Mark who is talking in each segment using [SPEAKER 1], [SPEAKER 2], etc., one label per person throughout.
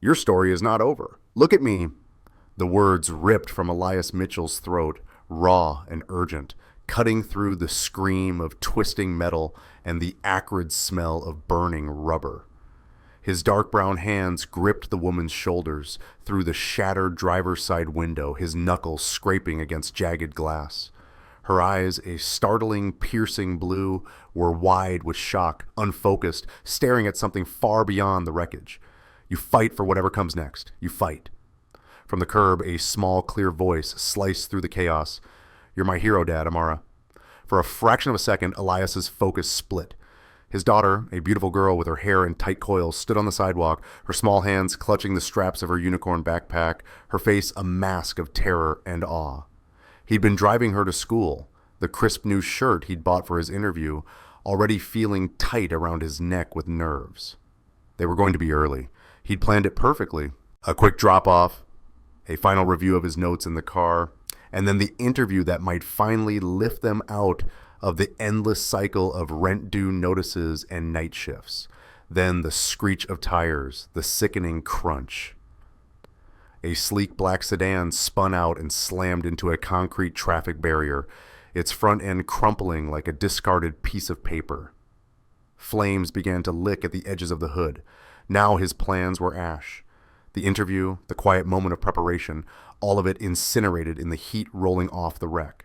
[SPEAKER 1] Your story is not over. Look at me. The words ripped from Elias Mitchell's throat, raw and urgent, cutting through the scream of twisting metal and the acrid smell of burning rubber. His dark brown hands gripped the woman's shoulders through the shattered driver's side window, his knuckles scraping against jagged glass. Her eyes, a startling, piercing blue, were wide with shock, unfocused, staring at something far beyond the wreckage. You fight for whatever comes next. You fight. From the curb, a small, clear voice sliced through the chaos. You're my hero, Dad, Amara. For a fraction of a second, Elias's focus split. His daughter, a beautiful girl with her hair in tight coils, stood on the sidewalk, her small hands clutching the straps of her unicorn backpack, her face a mask of terror and awe. He'd been driving her to school, the crisp new shirt he'd bought for his interview, already feeling tight around his neck with nerves. They were going to be early. He'd planned it perfectly. A quick drop-off, a final review of his notes in the car, and then the interview that might finally lift them out of the endless cycle of rent-due notices and night shifts. Then the screech of tires, the sickening crunch. A sleek black sedan spun out and slammed into a concrete traffic barrier, its front end crumpling like a discarded piece of paper. Flames began to lick at the edges of the hood. Now his plans were ash. The interview, the quiet moment of preparation, all of it incinerated in the heat rolling off the wreck.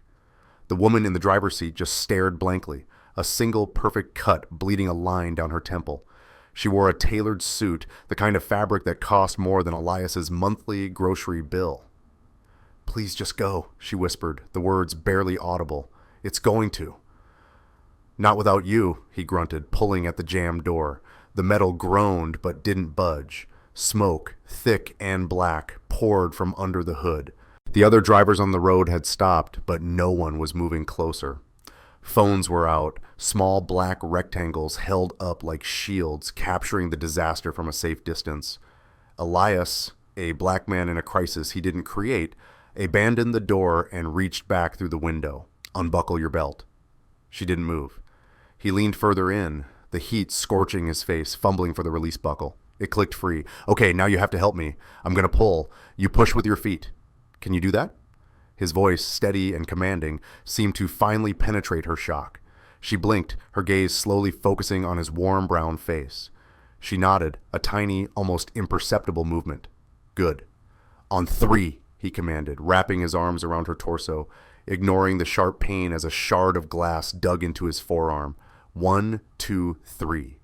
[SPEAKER 1] The woman in the driver's seat just stared blankly, a single perfect cut bleeding a line down her temple. She wore a tailored suit, the kind of fabric that cost more than Elias's monthly grocery bill. Please just go, she whispered, the words barely audible. It's going to. Not without you, he grunted, pulling at the jammed door. The metal groaned but didn't budge. Smoke, thick and black, poured from under the hood. The other drivers on the road had stopped, but no one was moving closer. Phones were out, small black rectangles held up like shields, capturing the disaster from a safe distance. Elias, a black man in a crisis he didn't create, abandoned the door and reached back through the window. Unbuckle your belt. She didn't move. He leaned further in, the heat scorching his face, fumbling for the release buckle. It clicked free. Okay, now you have to help me. I'm going to pull. You push with your feet. Can you do that? His voice, steady and commanding, seemed to finally penetrate her shock. She blinked, her gaze slowly focusing on his warm brown face. She nodded, a tiny, almost imperceptible movement. Good. On 3, he commanded, wrapping his arms around her torso, ignoring the sharp pain as a shard of glass dug into his forearm. 1, 2, 3.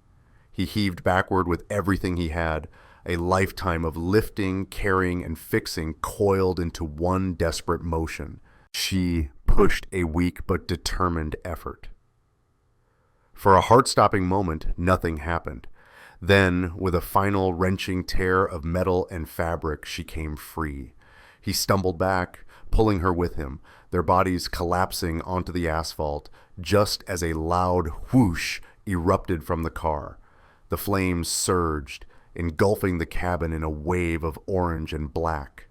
[SPEAKER 1] He heaved backward with everything he had, a lifetime of lifting, carrying, and fixing coiled into one desperate motion. She pushed a weak but determined effort. For a heart-stopping moment, nothing happened. Then, with a final wrenching tear of metal and fabric, she came free. He stumbled back, pulling her with him, their bodies collapsing onto the asphalt, just as a loud whoosh erupted from the car. The flames surged, engulfing the cabin in a wave of orange and black.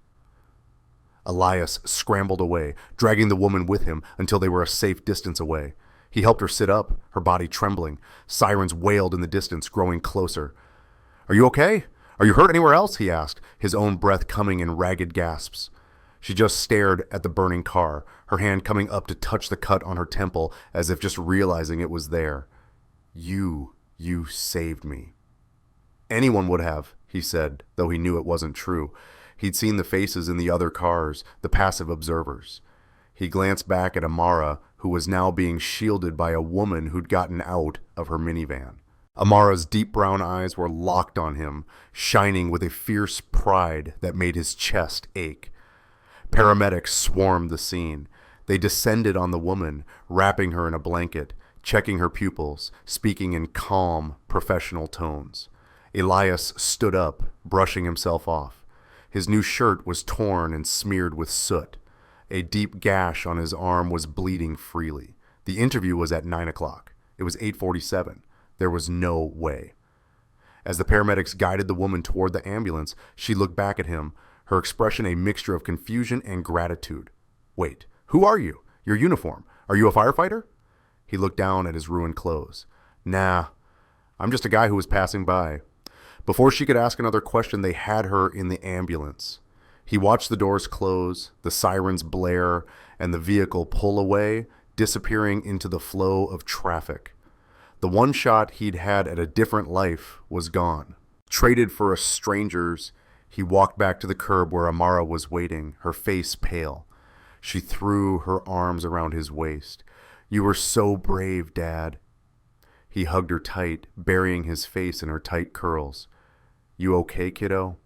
[SPEAKER 1] Elias scrambled away, dragging the woman with him until they were a safe distance away. He helped her sit up, her body trembling. Sirens wailed in the distance, growing closer. Are you okay? Are you hurt anywhere else? He asked, his own breath coming in ragged gasps. She just stared at the burning car, her hand coming up to touch the cut on her temple as if just realizing it was there. You saved me. Anyone would have, he said, though he knew it wasn't true. He'd seen the faces in the other cars, the passive observers. He glanced back at Amara, who was now being shielded by a woman who'd gotten out of her minivan. Amara's deep brown eyes were locked on him, shining with a fierce pride that made his chest ache. Paramedics swarmed the scene. They descended on the woman, wrapping her in a blanket, checking her pupils, speaking in calm, professional tones. Elias stood up, brushing himself off. His new shirt was torn and smeared with soot. A deep gash on his arm was bleeding freely. The interview was at 9 o'clock. It was 8:47. There was no way. As the paramedics guided the woman toward the ambulance, she looked back at him, her expression a mixture of confusion and gratitude. Wait, who are you? Your uniform. Are you a firefighter? He looked down at his ruined clothes. Nah, I'm just a guy who was passing by. Before she could ask another question, they had her in the ambulance. He watched the doors close, the sirens blare, and the vehicle pull away, disappearing into the flow of traffic. The one shot he'd had at a different life was gone. Traded for a stranger's, he walked back to the curb where Amara was waiting, her face pale. She threw her arms around his waist. "You were so brave, Dad." He hugged her tight, burying his face in her tight curls. "You okay, kiddo?"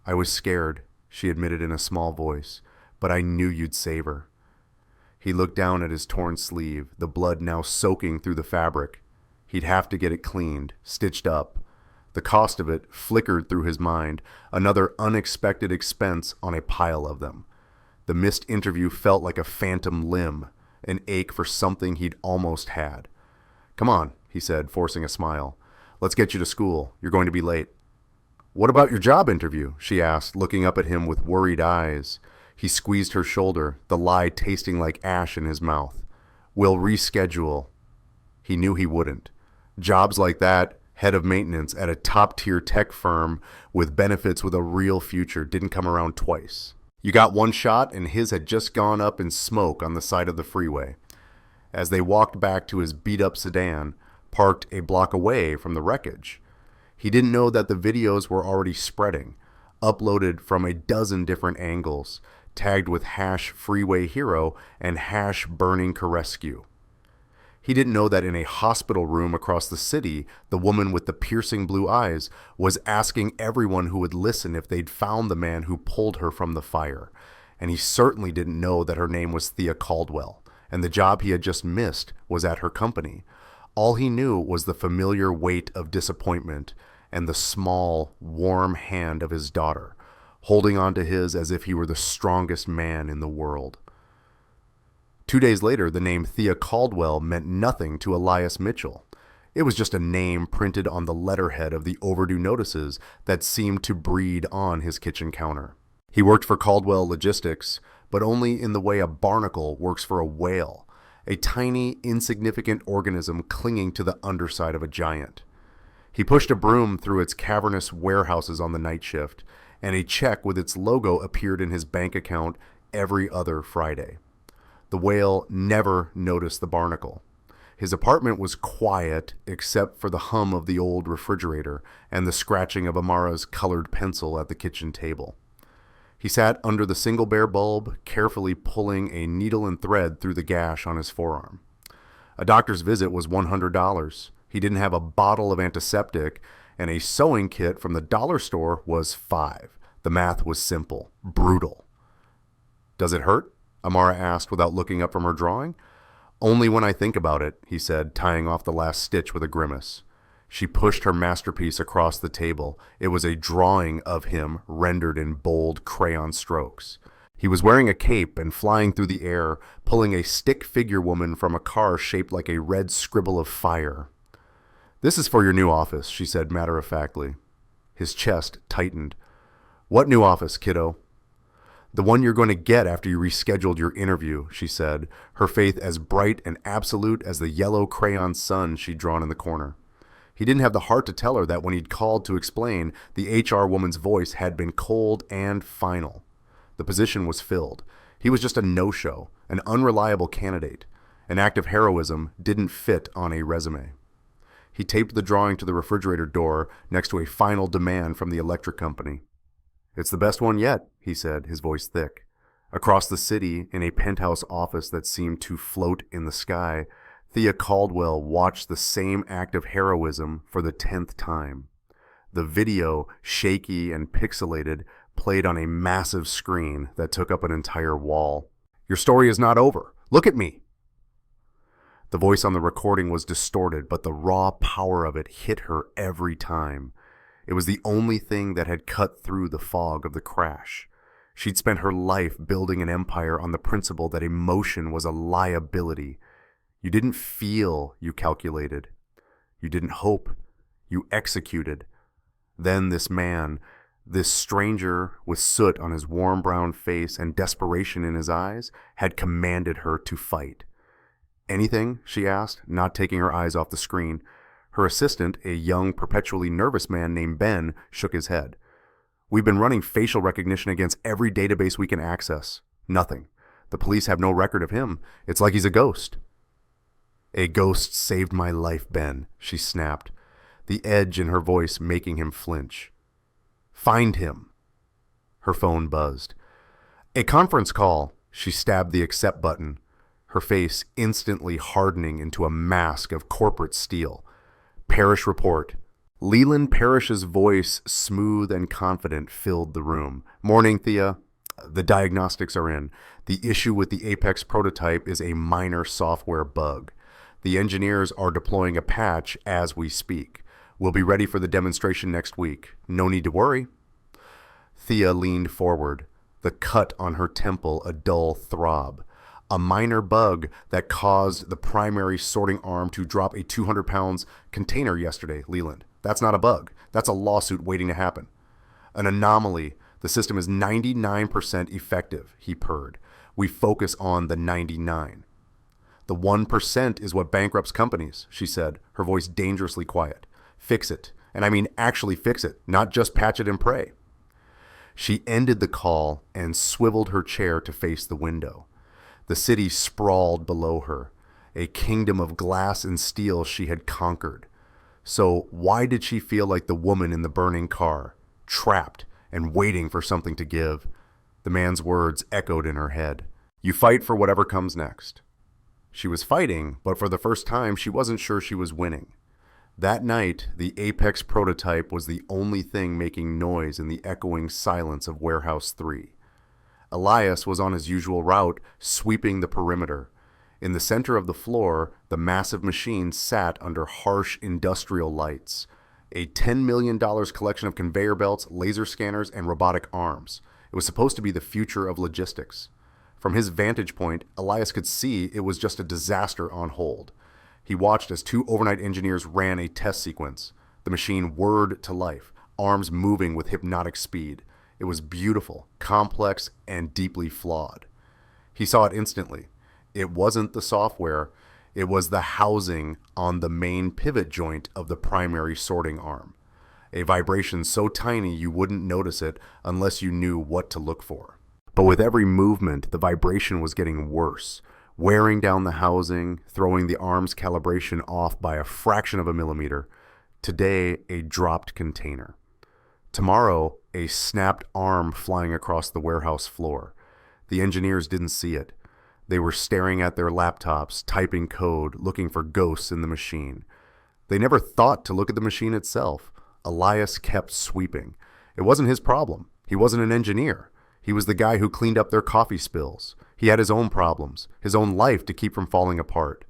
[SPEAKER 1] "I was scared," she admitted in a small voice, "but I knew you'd save her." He looked down at his torn sleeve, the blood now soaking through the fabric. He'd have to get it cleaned, stitched up. The cost of it flickered through his mind, another unexpected expense on a pile of them. The missed interview felt like a phantom limb, an ache for something he'd almost had. "Come on," he said, forcing a smile. "Let's get you to school. You're going to be late." "What about your job interview?" she asked, looking up at him with worried eyes. He squeezed her shoulder, the lie tasting like ash in his mouth. "We'll reschedule." He knew he wouldn't. Jobs like that, head of maintenance at a top-tier tech firm with benefits with a real future, didn't come around twice. You got one shot, and his had just gone up in smoke on the side of the freeway. As they walked back to his beat-up sedan, parked a block away from the wreckage, he didn't know that the videos were already spreading, uploaded from a dozen different angles, tagged with #FreewayHero and #BurningCarescue. He didn't know that in a hospital room across the city, the woman with the piercing blue eyes was asking everyone who would listen if they'd found the man who pulled her from the fire. And he certainly didn't know that her name was Thea Caldwell, and the job he had just missed was at her company. All he knew was the familiar weight of disappointment and the small, warm hand of his daughter, holding on to his as if he were the strongest man in the world. 2 days later, the name Thea Caldwell meant nothing to Elias Mitchell. It was just a name printed on the letterhead of the overdue notices that seemed to breed on his kitchen counter. He worked for Caldwell Logistics, but only in the way a barnacle works for a whale, a tiny, insignificant organism clinging to the underside of a giant. He pushed a broom through its cavernous warehouses on the night shift, and a check with its logo appeared in his bank account every other Friday. The whale never noticed the barnacle. His apartment was quiet except for the hum of the old refrigerator and the scratching of Amara's colored pencil at the kitchen table. He sat under the single bare bulb, carefully pulling a needle and thread through the gash on his forearm. A doctor's visit was $100. He didn't have a bottle of antiseptic, and a sewing kit from the dollar store was $5. The math was simple, brutal. "Does it hurt?" Amara asked without looking up from her drawing. "Only when I think about it," he said, tying off the last stitch with a grimace. She pushed her masterpiece across the table. It was a drawing of him rendered in bold crayon strokes. He was wearing a cape and flying through the air, pulling a stick figure woman from a car shaped like a red scribble of fire. "This is for your new office," she said matter-of-factly. His chest tightened. "What new office, kiddo?" "The one you're going to get after you rescheduled your interview," she said, her faith as bright and absolute as the yellow crayon sun she'd drawn in the corner. He didn't have the heart to tell her that when he'd called to explain, the HR woman's voice had been cold and final. The position was filled. He was just a no-show, an unreliable candidate. An act of heroism didn't fit on a resume. He taped the drawing to the refrigerator door next to a final demand from the electric company. "It's the best one yet," he said, his voice thick. Across the city, in a penthouse office that seemed to float in the sky, Thea Caldwell watched the same act of heroism for the 10th time. The video, shaky and pixelated, played on a massive screen that took up an entire wall. "Your story is not over. Look at me." The voice on the recording was distorted, but the raw power of it hit her every time. It was the only thing that had cut through the fog of the crash. She'd spent her life building an empire on the principle that emotion was a liability. You didn't feel, you calculated. You didn't hope, you executed. Then this man, this stranger with soot on his warm brown face and desperation in his eyes, had commanded her to fight. "Anything?" she asked, not taking her eyes off the screen. Her assistant, a young, perpetually nervous man named Ben, shook his head. We've been running facial recognition against every database we can access. Nothing. The police have no record of him. It's like he's a ghost. A ghost saved my life, Ben, she snapped, the edge in her voice making him flinch. Find him. Her phone buzzed. A conference call. She stabbed the accept button, her face instantly hardening into a mask of corporate steel. Parish report. Leland Parrish's voice, smooth and confident, filled the room. Morning, Thea. The diagnostics are in. The issue with the Apex prototype is a minor software bug. The engineers are deploying a patch as we speak. We'll be ready for the demonstration next week. No need to worry. Thea leaned forward, the cut on her temple a dull throb. A minor bug that caused the primary sorting arm to drop a 200 pounds container yesterday, Leland. That's not a bug. That's a lawsuit waiting to happen. An anomaly. The system is 99% effective, he purred. We focus on the 99. The 1% is what bankrupts companies, she said, her voice dangerously quiet. Fix it. And I mean actually fix it, not just patch it and pray. She ended the call and swiveled her chair to face the window. The city sprawled below her, a kingdom of glass and steel she had conquered. So why did she feel like the woman in the burning car, trapped and waiting for something to give? The man's words echoed in her head. You fight for whatever comes next. She was fighting, but for the first time she wasn't sure she was winning. That night, the Apex prototype was the only thing making noise in the echoing silence of Warehouse 3. Elias was on his usual route, sweeping the perimeter. In the center of the floor, the massive machine sat under harsh industrial lights. A $10 million collection of conveyor belts, laser scanners, and robotic arms. It was supposed to be the future of logistics. From his vantage point, Elias could see it was just a disaster on hold. He watched as two overnight engineers ran a test sequence. The machine whirred to life, arms moving with hypnotic speed. It was beautiful, complex, and deeply flawed. He saw it instantly. It wasn't the software. It was the housing on the main pivot joint of the primary sorting arm. A vibration so tiny you wouldn't notice it unless you knew what to look for. But with every movement, the vibration was getting worse, wearing down the housing, throwing the arm's calibration off by a fraction of a millimeter. Today, a dropped container. Tomorrow, a snapped arm flying across the warehouse floor. The engineers didn't see it. They were staring at their laptops, typing code, looking for ghosts in the machine. They never thought to look at the machine itself. Elias kept sweeping. It wasn't his problem. He wasn't an engineer. He was the guy who cleaned up their coffee spills. He had his own problems, his own life to keep from falling apart.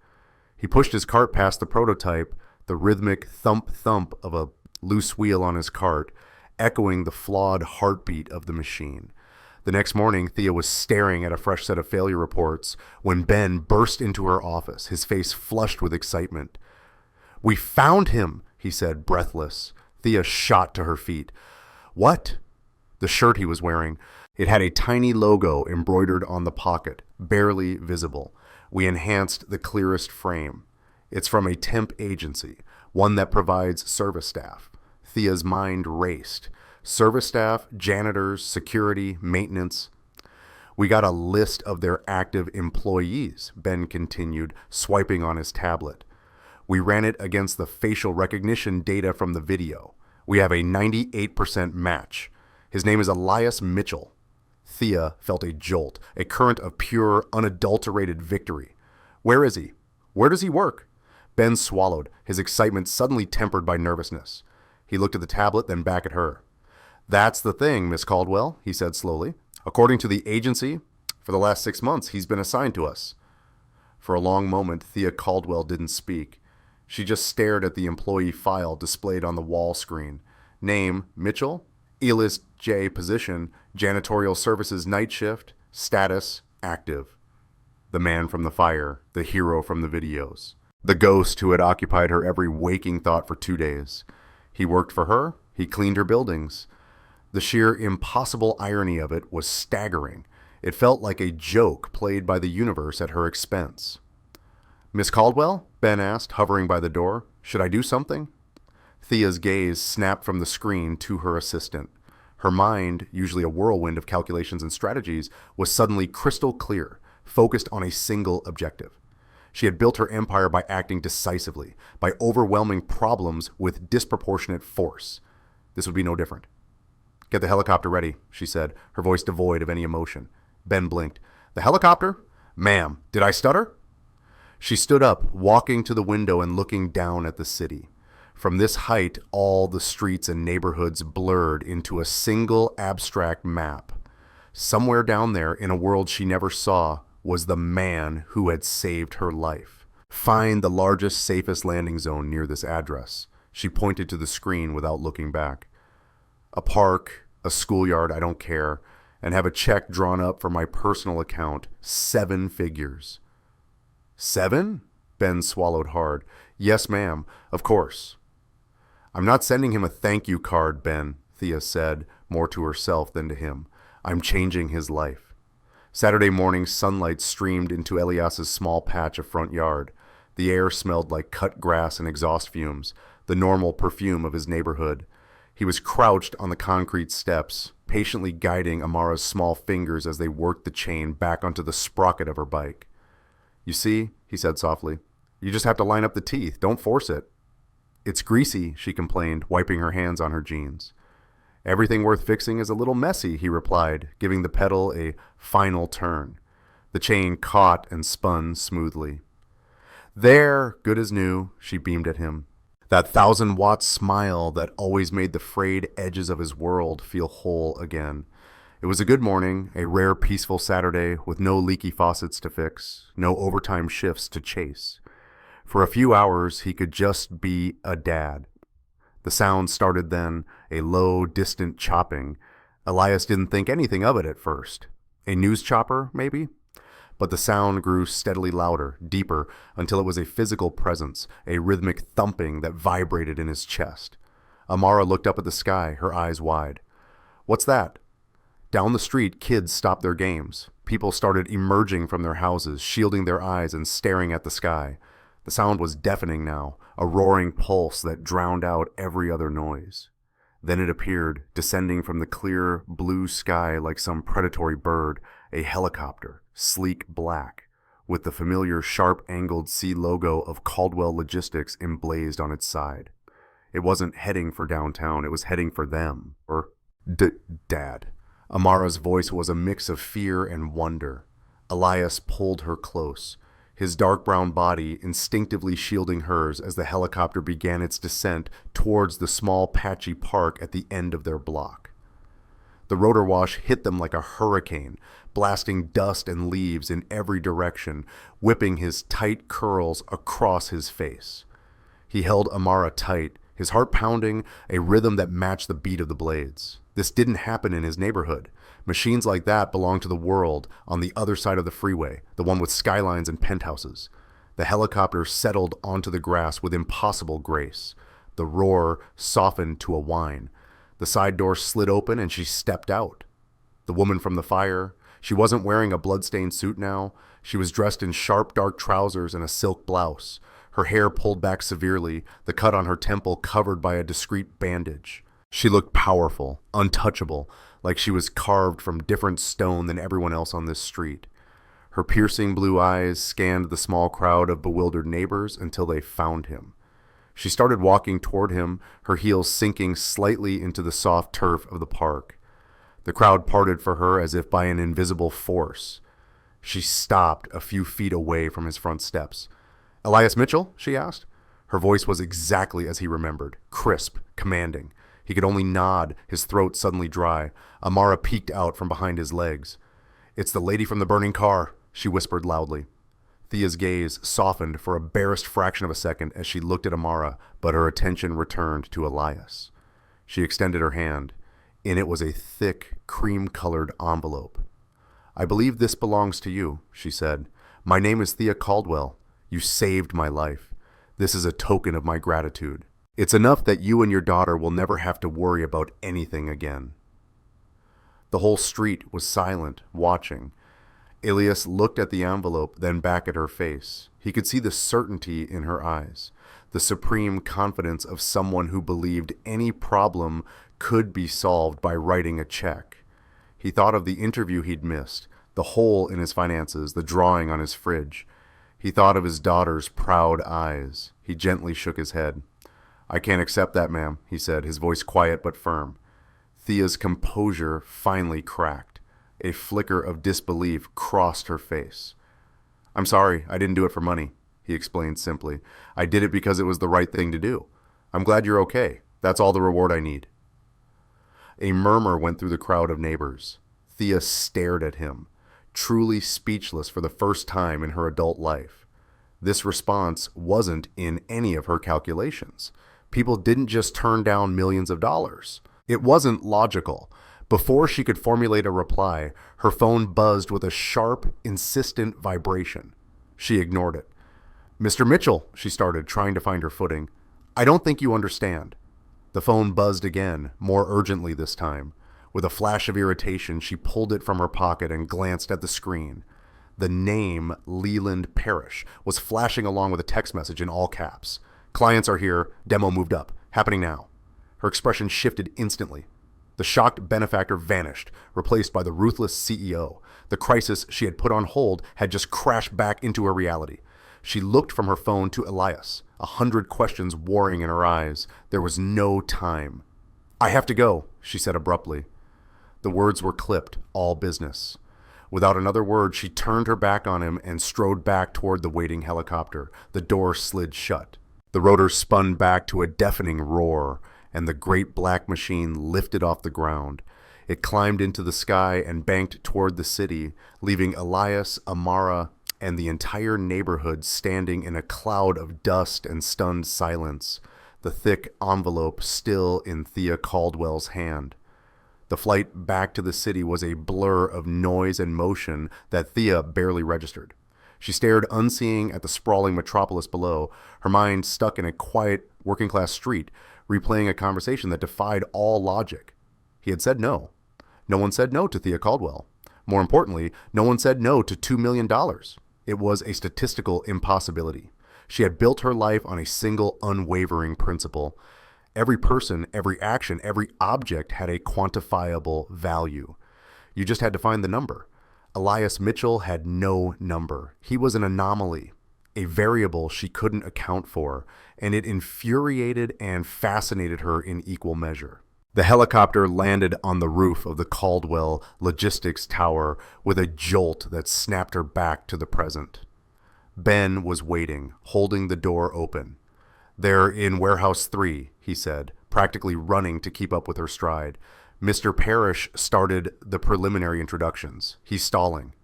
[SPEAKER 1] He pushed his cart past the prototype, the rhythmic thump-thump of a loose wheel on his cart, echoing the flawed heartbeat of the machine. The next morning, Thea was staring at a fresh set of failure reports when Ben burst into her office, his face flushed with excitement. "We found him," he said, breathless. Thea shot to her feet. "What?" The shirt he was wearing. It had a tiny logo embroidered on the pocket, barely visible. We enhanced the clearest frame. It's from a temp agency, one that provides service staff. Thea's mind raced. Service staff, janitors, security, maintenance. We got a list of their active employees, Ben continued, swiping on his tablet. We ran it against the facial recognition data from the video. We have a 98% match. His name is Elias Mitchell. Thea felt a jolt, a current of pure, unadulterated victory. Where is he? Where does he work? Ben swallowed, his excitement suddenly tempered by nervousness. He looked at the tablet, then back at her. "That's the thing, Miss Caldwell," he said slowly. "According to the agency, for the last 6 months, he's been assigned to us." For a long moment, Thea Caldwell didn't speak. She just stared at the employee file displayed on the wall screen. Name, Mitchell. ELIS J position, janitorial services night shift. Status, active. The man from the fire, the hero from the videos. The ghost who had occupied her every waking thought for 2 days. He worked for her. He cleaned her buildings. The sheer impossible irony of it was staggering. It felt like a joke played by the universe at her expense. "Miss Caldwell?" Ben asked, hovering by the door. Should I do something? Thea's gaze snapped from the screen to her assistant. Her mind, usually a whirlwind of calculations and strategies, was suddenly crystal clear, focused on a single objective. She had built her empire by acting decisively, by overwhelming problems with disproportionate force. This would be no different. Get the helicopter ready, she said, her voice devoid of any emotion. Ben blinked. The helicopter? Ma'am, did I stutter? She stood up, walking to the window and looking down at the city. From this height, all the streets and neighborhoods blurred into a single abstract map. Somewhere down there, in a world she never saw, was the man who had saved her life. Find the largest, safest landing zone near this address. She pointed to the screen without looking back. A park, a schoolyard, I don't care, and have a check drawn up for my personal account, 7 figures. 7? Ben swallowed hard. Yes, ma'am, of course. I'm not sending him a thank you card, Ben, Thea said, more to herself than to him. I'm changing his life. Saturday morning sunlight streamed into Elias's small patch of front yard. The air smelled like cut grass and exhaust fumes, the normal perfume of his neighborhood. He was crouched on the concrete steps, patiently guiding Amara's small fingers as they worked the chain back onto the sprocket of her bike. You see, he said softly, you just have to line up the teeth. Don't force it. It's greasy, she complained, wiping her hands on her jeans. Everything worth fixing is a little messy, he replied, giving the pedal a final turn. The chain caught and spun smoothly. There, good as new, she beamed at him. That 1,000-watt smile that always made the frayed edges of his world feel whole again. It was a good morning, a rare peaceful Saturday with no leaky faucets to fix, no overtime shifts to chase. For a few hours, he could just be a dad. The sound started then, a low, distant chopping. Elias didn't think anything of it at first. A news chopper, maybe? But the sound grew steadily louder, deeper, until it was a physical presence, a rhythmic thumping that vibrated in his chest. Amara looked up at the sky, her eyes wide. What's that? Down the street, kids stopped their games. People started emerging from their houses, shielding their eyes and staring at the sky. The sound was deafening now, a roaring pulse that drowned out every other noise. Then it appeared, descending from the clear blue sky like some predatory bird, a helicopter, sleek black, with the familiar sharp-angled C logo of Caldwell Logistics emblazed on its side. It wasn't heading for downtown, it was heading for them, or Dad. Amara's voice was a mix of fear and wonder. Elias pulled her close, his dark brown body instinctively shielding hers as the helicopter began its descent towards the small patchy park at the end of their block. The rotor wash hit them like a hurricane, blasting dust and leaves in every direction, whipping his tight curls across his face. He held Amara tight, his heart pounding, a rhythm that matched the beat of the blades. This didn't happen in his neighborhood. Machines like that belonged to the world on the other side of the freeway, the one with skylines and penthouses. The helicopter settled onto the grass with impossible grace. The roar softened to a whine. The side door slid open and she stepped out. The woman from the fire, she wasn't wearing a blood-stained suit now. She was dressed in sharp dark trousers and a silk blouse, her hair pulled back severely, the cut on her temple covered by a discreet bandage. She looked powerful, untouchable, like she was carved from different stone than everyone else on this street. Her piercing blue eyes scanned the small crowd of bewildered neighbors until they found him. She started walking toward him, her heels sinking slightly into the soft turf of the park. The crowd parted for her as if by an invisible force. She stopped a few feet away from his front steps. "Elias Mitchell?" she asked. Her voice was exactly as he remembered, crisp, commanding. He could only nod, his throat suddenly dry. Amara peeked out from behind his legs. "It's the lady from the burning car," she whispered loudly. Thea's gaze softened for a barest fraction of a second as she looked at Amara, but her attention returned to Elias. She extended her hand. In it was a thick, cream-colored envelope. "I believe this belongs to you," she said. "My name is Thea Caldwell. You saved my life. This is a token of my gratitude. It's enough that you and your daughter will never have to worry about anything again." The whole street was silent, watching. Elias looked at the envelope, then back at her face. He could see the certainty in her eyes, the supreme confidence of someone who believed any problem could be solved by writing a check. He thought of the interview he'd missed, the hole in his finances, the drawing on his fridge. He thought of his daughter's proud eyes. He gently shook his head. "I can't accept that, ma'am," he said, his voice quiet but firm. Thea's composure finally cracked. A flicker of disbelief crossed her face. "I'm sorry, I didn't do it for money," he explained simply. "I did it because it was the right thing to do. I'm glad you're okay. That's all the reward I need." A murmur went through the crowd of neighbors. Thea stared at him, truly speechless for the first time in her adult life. This response wasn't in any of her calculations. People didn't just turn down millions of dollars. It wasn't logical. Before she could formulate a reply, her phone buzzed with a sharp, insistent vibration. She ignored it. "Mr. Mitchell," she started, trying to find her footing. "I don't think you understand." The phone buzzed again, more urgently this time. With a flash of irritation, she pulled it from her pocket and glanced at the screen. The name Leland Parrish was flashing along with a text message in all caps. "Clients are here. Demo moved up. Happening now." Her expression shifted instantly. The shocked benefactor vanished, replaced by the ruthless CEO. The crisis she had put on hold had just crashed back into her reality. She looked from her phone to Elias, 100 questions warring in her eyes. There was no time. "I have to go," she said abruptly. The words were clipped, all business. Without another word, she turned her back on him and strode back toward the waiting helicopter. The door slid shut. The rotor spun back to a deafening roar, and the great black machine lifted off the ground. It climbed into the sky and banked toward the city, leaving Elias, Amara, and the entire neighborhood standing in a cloud of dust and stunned silence, the thick envelope still in Thea Caldwell's hand. The flight back to the city was a blur of noise and motion that Thea barely registered. She stared unseeing at the sprawling metropolis below, her mind stuck in a quiet, working-class street, replaying a conversation that defied all logic. He had said no. No one said no to Thea Caldwell. More importantly, no one said no to $2 million. It was a statistical impossibility. She had built her life on a single unwavering principle. Every person, every action, every object had a quantifiable value. You just had to find the number. Elias Mitchell had no number. He was an anomaly, a variable she couldn't account for, and it infuriated and fascinated her in equal measure. The helicopter landed on the roof of the Caldwell Logistics Tower with a jolt that snapped her back to the present. Ben was waiting, holding the door open. "They're in Warehouse 3, he said, practically running to keep up with her stride. Mr. Parrish started the preliminary introductions. He's stalling."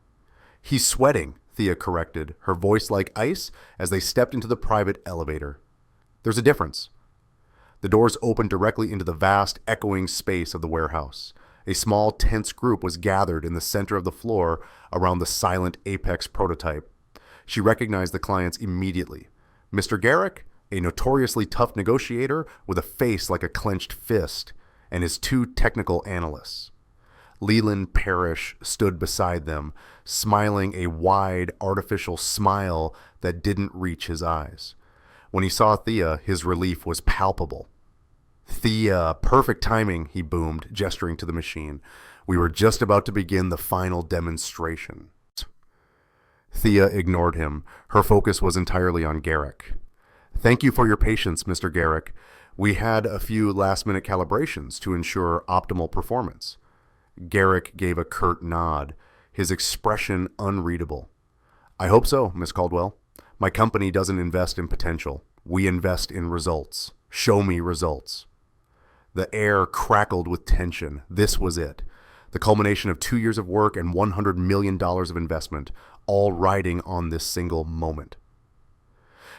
[SPEAKER 1] "He's sweating," Thea corrected, her voice like ice as they stepped into the private elevator. "There's a difference." The doors opened directly into the vast, echoing space of the warehouse. A small, tense group was gathered in the center of the floor around the silent Apex prototype. She recognized the clients immediately. Mr. Garrick, a notoriously tough negotiator with a face like a clenched fist, and his two technical analysts. Leland Parrish stood beside them, smiling a wide, artificial smile that didn't reach his eyes. When he saw Thea, his relief was palpable. "Thea, perfect timing," he boomed, gesturing to the machine. "We were just about to begin the final demonstration." Thea ignored him. Her focus was entirely on Garrick. "Thank you for your patience, Mr. Garrick. We had a few last-minute calibrations to ensure optimal performance." Garrick gave a curt nod, his expression unreadable. "I hope so, Miss Caldwell. My company doesn't invest in potential. We invest in results. Show me results." The air crackled with tension. This was it. The culmination of 2 years of work and $100 million of investment, all riding on this single moment.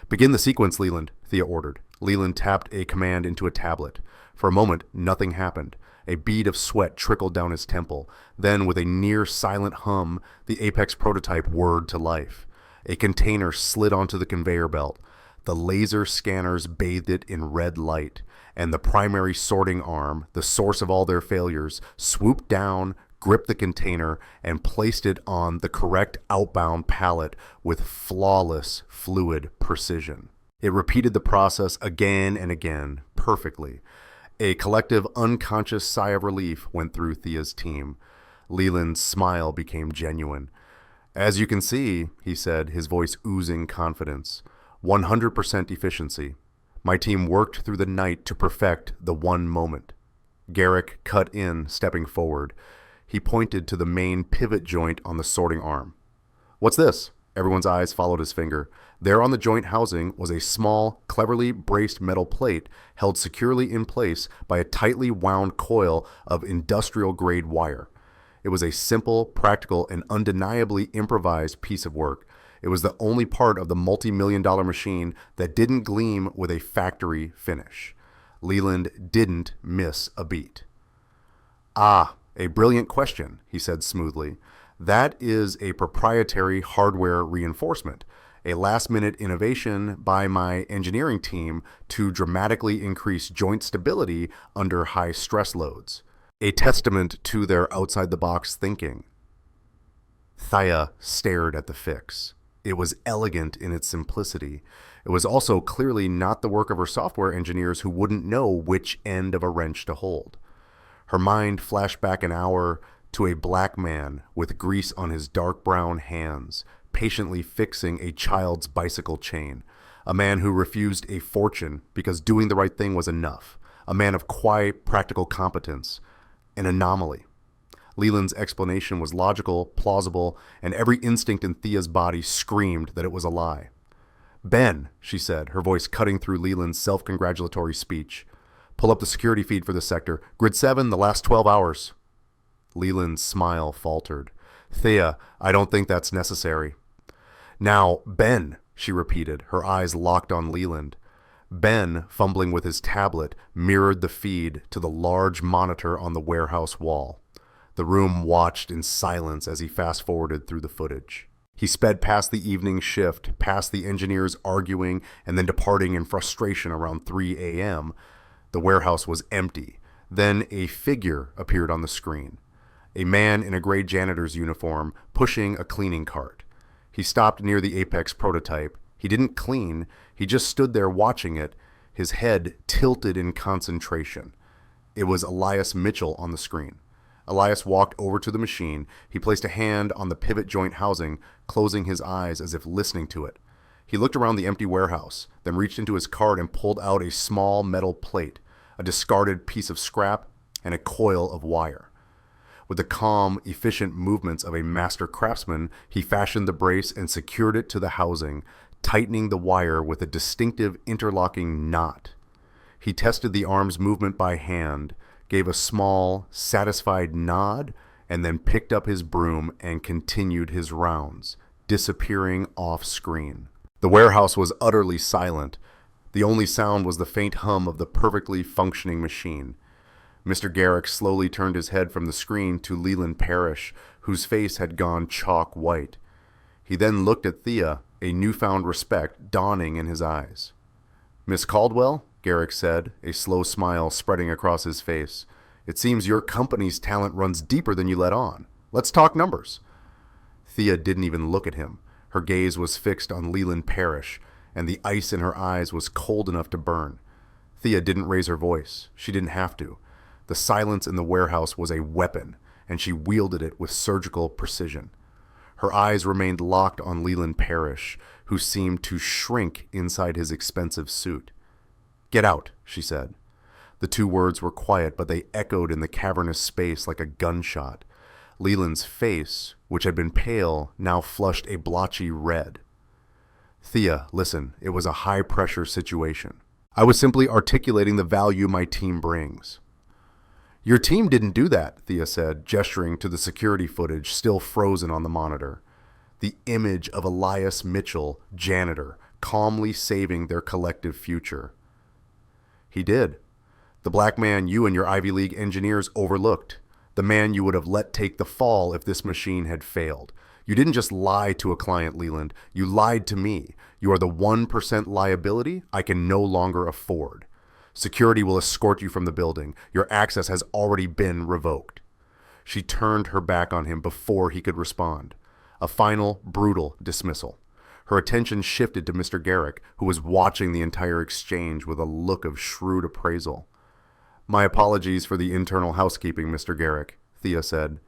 [SPEAKER 1] "Begin the sequence, Leland," Thea ordered. Leland tapped a command into a tablet. For a moment, nothing happened. A bead of sweat trickled down his temple. Then, with a near-silent hum, the Apex prototype whirred to life. A container slid onto the conveyor belt. The laser scanners bathed it in red light, and the primary sorting arm, the source of all their failures, swooped down, gripped the container, and placed it on the correct outbound pallet with flawless fluid precision. It repeated the process again and again, perfectly. A collective unconscious sigh of relief went through Thea's team. Leland's smile became genuine. "As you can see," he said, his voice oozing confidence, 100% efficiency. My team worked through the night to perfect the one moment. Garrick cut in, stepping forward. He pointed to the main pivot joint on the sorting arm. "What's this?" Everyone's eyes followed his finger. There on the joint housing was a small, cleverly braced metal plate held securely in place by a tightly wound coil of industrial-grade wire. It was a simple, practical, and undeniably improvised piece of work. It was the only part of the multi-million-dollar machine that didn't gleam with a factory finish. Leland didn't miss a beat. "Ah, a brilliant question," he said smoothly. "That is a proprietary hardware reinforcement, a last-minute innovation by my engineering team to dramatically increase joint stability under high stress loads. A testament to their outside-the-box thinking." Thea stared at the fix. It was elegant in its simplicity. It was also clearly not the work of her software engineers who wouldn't know which end of a wrench to hold. Her mind flashed back an hour to a black man with grease on his dark brown hands, patiently fixing a child's bicycle chain. A man who refused a fortune because doing the right thing was enough. A man of quiet, practical competence. An anomaly. Leland's explanation was logical, plausible, and every instinct in Thea's body screamed that it was a lie. "Ben," she said, her voice cutting through Leland's self-congratulatory speech. "Pull up the security feed for the sector. Grid 7, the last 12 hours. Leland's smile faltered. "Thea, I don't think that's necessary." "Now, Ben," she repeated, her eyes locked on Leland. Ben, fumbling with his tablet, mirrored the feed to the large monitor on the warehouse wall. The room watched in silence as he fast-forwarded through the footage. He sped past the evening shift, past the engineers arguing and then departing in frustration around 3 a.m. The warehouse was empty. Then a figure appeared on the screen. A man in a gray janitor's uniform pushing a cleaning cart. He stopped near the Apex prototype. He didn't clean. He just stood there watching it, his head tilted in concentration. It was Elias Mitchell on the screen. Elias walked over to the machine. He placed a hand on the pivot joint housing, closing his eyes as if listening to it. He looked around the empty warehouse, then reached into his cart and pulled out a small metal plate, a discarded piece of scrap, and a coil of wire. With the calm, efficient movements of a master craftsman, he fashioned the brace and secured it to the housing, tightening the wire with a distinctive interlocking knot. He tested the arm's movement by hand, gave a small, satisfied nod, and then picked up his broom and continued his rounds, disappearing off-screen. The warehouse was utterly silent. The only sound was the faint hum of the perfectly functioning machine. Mr. Garrick slowly turned his head from the screen to Leland Parrish, whose face had gone chalk white. He then looked at Thea, a newfound respect dawning in his eyes. "Miss Caldwell," Garrick said, a slow smile spreading across his face, "it seems your company's talent runs deeper than you let on. Let's talk numbers." Thea didn't even look at him. Her gaze was fixed on Leland Parrish, and the ice in her eyes was cold enough to burn. Thea didn't raise her voice. She didn't have to. The silence in the warehouse was a weapon, and she wielded it with surgical precision. Her eyes remained locked on Leland Parrish, who seemed to shrink inside his expensive suit. "Get out," she said. The two words were quiet, but they echoed in the cavernous space like a gunshot. Leland's face, which had been pale, now flushed a blotchy red. "Thea, listen, it was a high-pressure situation. I was simply articulating the value my team brings." "Your team didn't do that," Thea said, gesturing to the security footage still frozen on the monitor. The image of Elias Mitchell, janitor, calmly saving their collective future. "He did. The black man you and your Ivy League engineers overlooked. The man you would have let take the fall if this machine had failed. You didn't just lie to a client, Leland. You lied to me. You are the 1% liability I can no longer afford. Security will escort you from the building. Your access has already been revoked." She turned her back on him before he could respond. A final, brutal dismissal. Her attention shifted to Mr. Garrick, who was watching the entire exchange with a look of shrewd appraisal. "My apologies for the internal housekeeping, Mr. Garrick," Thea said.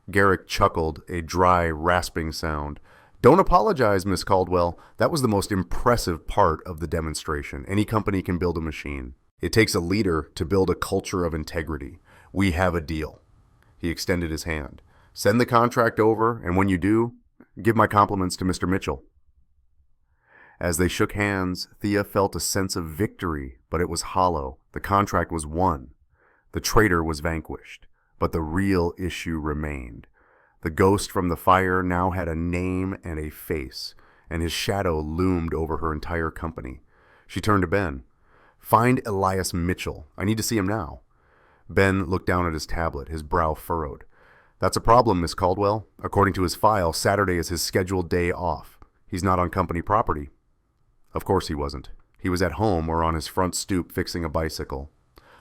[SPEAKER 1] Garrick chuckled, a dry, rasping sound. "Don't apologize, Miss Caldwell. That was the most impressive part of the demonstration. Any company can build a machine. It takes a leader to build a culture of integrity. We have a deal." He extended his hand. "Send the contract over, and when you do, give my compliments to Mr. Mitchell." As they shook hands, Thea felt a sense of victory, but it was hollow. The contract was won. The traitor was vanquished. But the real issue remained. The ghost from the fire now had a name and a face, and his shadow loomed over her entire company. She turned to Ben. "Find Elias Mitchell. I need to see him now." Ben looked down at his tablet, his brow furrowed. "That's a problem, Miss Caldwell. According to his file, Saturday is his scheduled day off. He's not on company property." Of course he wasn't. He was at home or on his front stoop fixing a bicycle.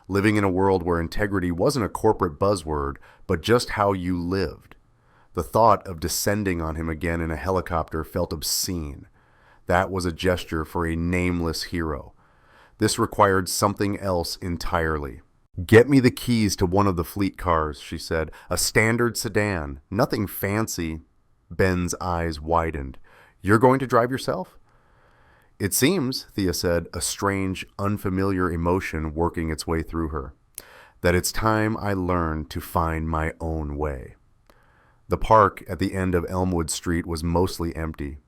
[SPEAKER 1] Living in a world where integrity wasn't a corporate buzzword, but just how you lived. The thought of descending on him again in a helicopter felt obscene. That was a gesture for a nameless hero. This required something else entirely. "Get me the keys to one of the fleet cars," she said. "A standard sedan. Nothing fancy." Ben's eyes widened. "You're going to drive yourself?" "It seems," Thea said, a strange, unfamiliar emotion working its way through her, "that it's time I learned to find my own way." The park at the end of Elmwood Street was mostly empty,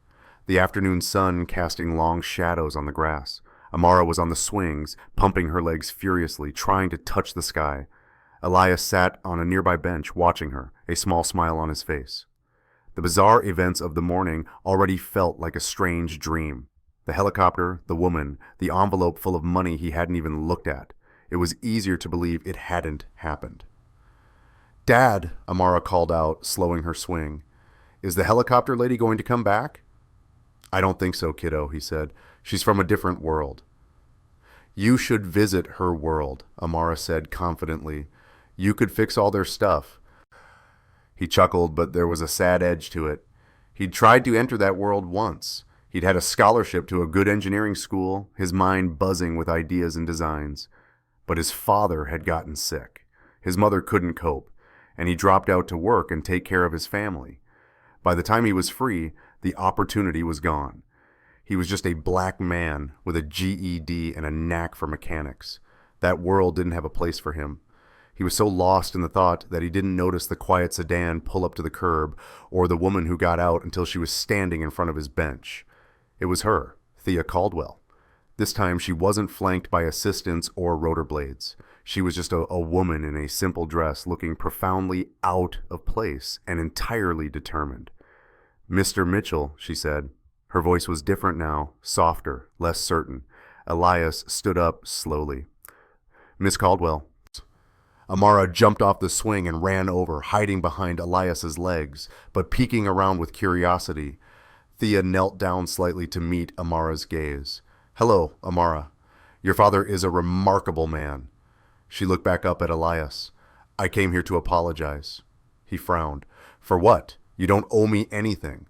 [SPEAKER 1] the afternoon sun casting long shadows on the grass. Amara was on the swings, pumping her legs furiously, trying to touch the sky. Elias sat on a nearby bench, watching her, a small smile on his face. The bizarre events of the morning already felt like a strange dream. The helicopter, the woman, the envelope full of money he hadn't even looked at. It was easier to believe it hadn't happened. "Dad," Amara called out, slowing her swing. "Is the helicopter lady going to come back?" "I don't think so, kiddo," he said. "She's from a different world." "You should visit her world," Amara said confidently. "You could fix all their stuff." He chuckled, but there was a sad edge to it. He'd tried to enter that world once. He'd had a scholarship to a good engineering school, his mind buzzing with ideas and designs. But his father had gotten sick. His mother couldn't cope, and he dropped out to work and take care of his family. By the time he was free, the opportunity was gone. He was just a black man with a GED and a knack for mechanics. That world didn't have a place for him. He was so lost in the thought that he didn't notice the quiet sedan pull up to the curb or the woman who got out until she was standing in front of his bench. It was her, Thea Caldwell. This time she wasn't flanked by assistants or rotor blades. She was just a woman in a simple dress looking profoundly out of place and entirely determined. "Mr. Mitchell," she said. Her voice was different now, softer, less certain. Elias stood up slowly. "Miss Caldwell." Amara jumped off the swing and ran over, hiding behind Elias's legs, but peeking around with curiosity. Thea knelt down slightly to meet Amara's gaze. "Hello, Amara. Your father is a remarkable man." She looked back up at Elias. "I came here to apologize." He frowned. "For what? You don't owe me anything."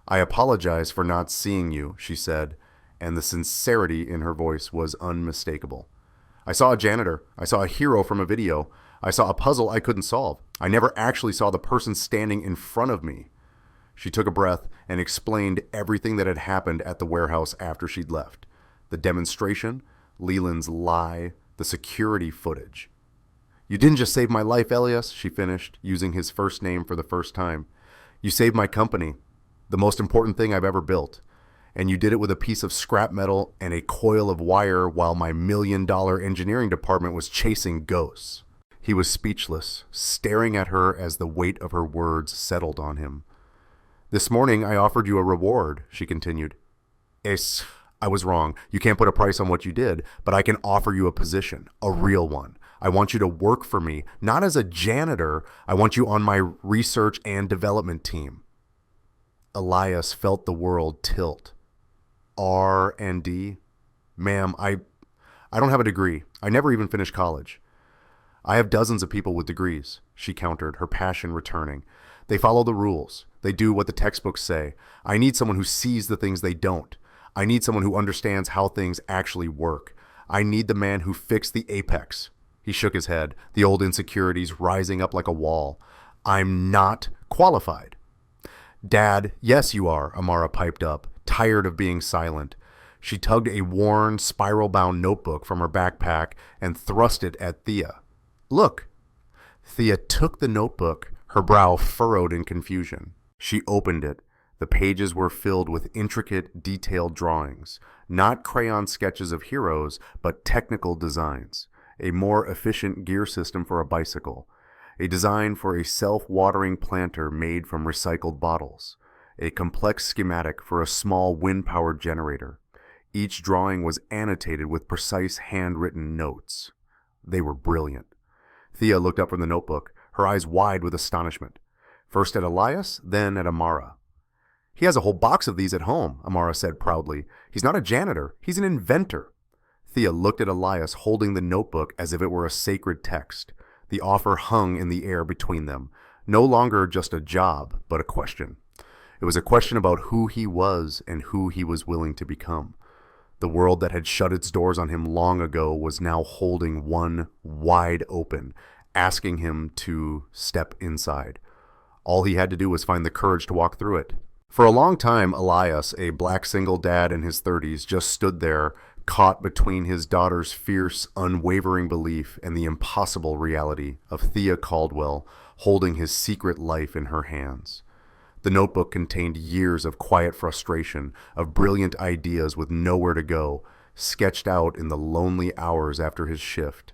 [SPEAKER 1] "I apologize for not seeing you," she said, and the sincerity in her voice was unmistakable. "I saw a janitor. I saw a hero from a video. I saw a puzzle I couldn't solve. I never actually saw the person standing in front of me." She took a breath and explained everything that had happened at the warehouse after she'd left. The demonstration, Leland's lie, the security footage. "You didn't just save my life, Elias," she finished, using his first name for the first time. "You saved my company, the most important thing I've ever built. And you did it with a piece of scrap metal and a coil of wire while my $1 million engineering department was chasing ghosts." He was speechless, staring at her as the weight of her words settled on him. "This morning I offered you a reward," she continued. I was wrong. You can't put a price on what you did, but I can offer you a position, a real one. I want you to work for me, not as a janitor. I want you on my research and development team." Elias felt the world tilt. R&D? "Ma'am, I don't have a degree. I never even finished college." "I have dozens of people with degrees." she countered, her passion returning. They follow the rules. They do what the textbooks say. I need someone who sees the things they don't. I need someone who understands how things actually work. I need the man who fixed the apex. He shook his head, the old insecurities rising up like a wall. I'm not qualified. Dad, yes you are, Amara piped up, tired of being silent. She tugged a worn, spiral-bound notebook from her backpack and thrust it at Thea. Look. Thea took the notebook, her brow furrowed in confusion. She opened it. The pages were filled with intricate, detailed drawings, not crayon sketches of heroes, but technical designs. A more efficient gear system for a bicycle, a design for a self-watering planter made from recycled bottles, a complex schematic for a small wind-powered generator. Each drawing was annotated with precise handwritten notes. They were brilliant. Thea looked up from the notebook, her eyes wide with astonishment. First at Elias, then at Amara. He has a whole box of these at home, Amara said proudly. He's not a janitor, he's an inventor. Thea looked at Elias holding the notebook as if it were a sacred text. The offer hung in the air between them, no longer just a job, but a question. It was a question about who he was and who he was willing to become. The world that had shut its doors on him long ago was now holding one wide open, asking him to step inside. All he had to do was find the courage to walk through it. For a long time, Elias, a black single dad in his 30s, just stood there, caught between his daughter's fierce, unwavering belief and the impossible reality of Thea Caldwell holding his secret life in her hands. The notebook contained years of quiet frustration, of brilliant ideas with nowhere to go, sketched out in the lonely hours after his shift.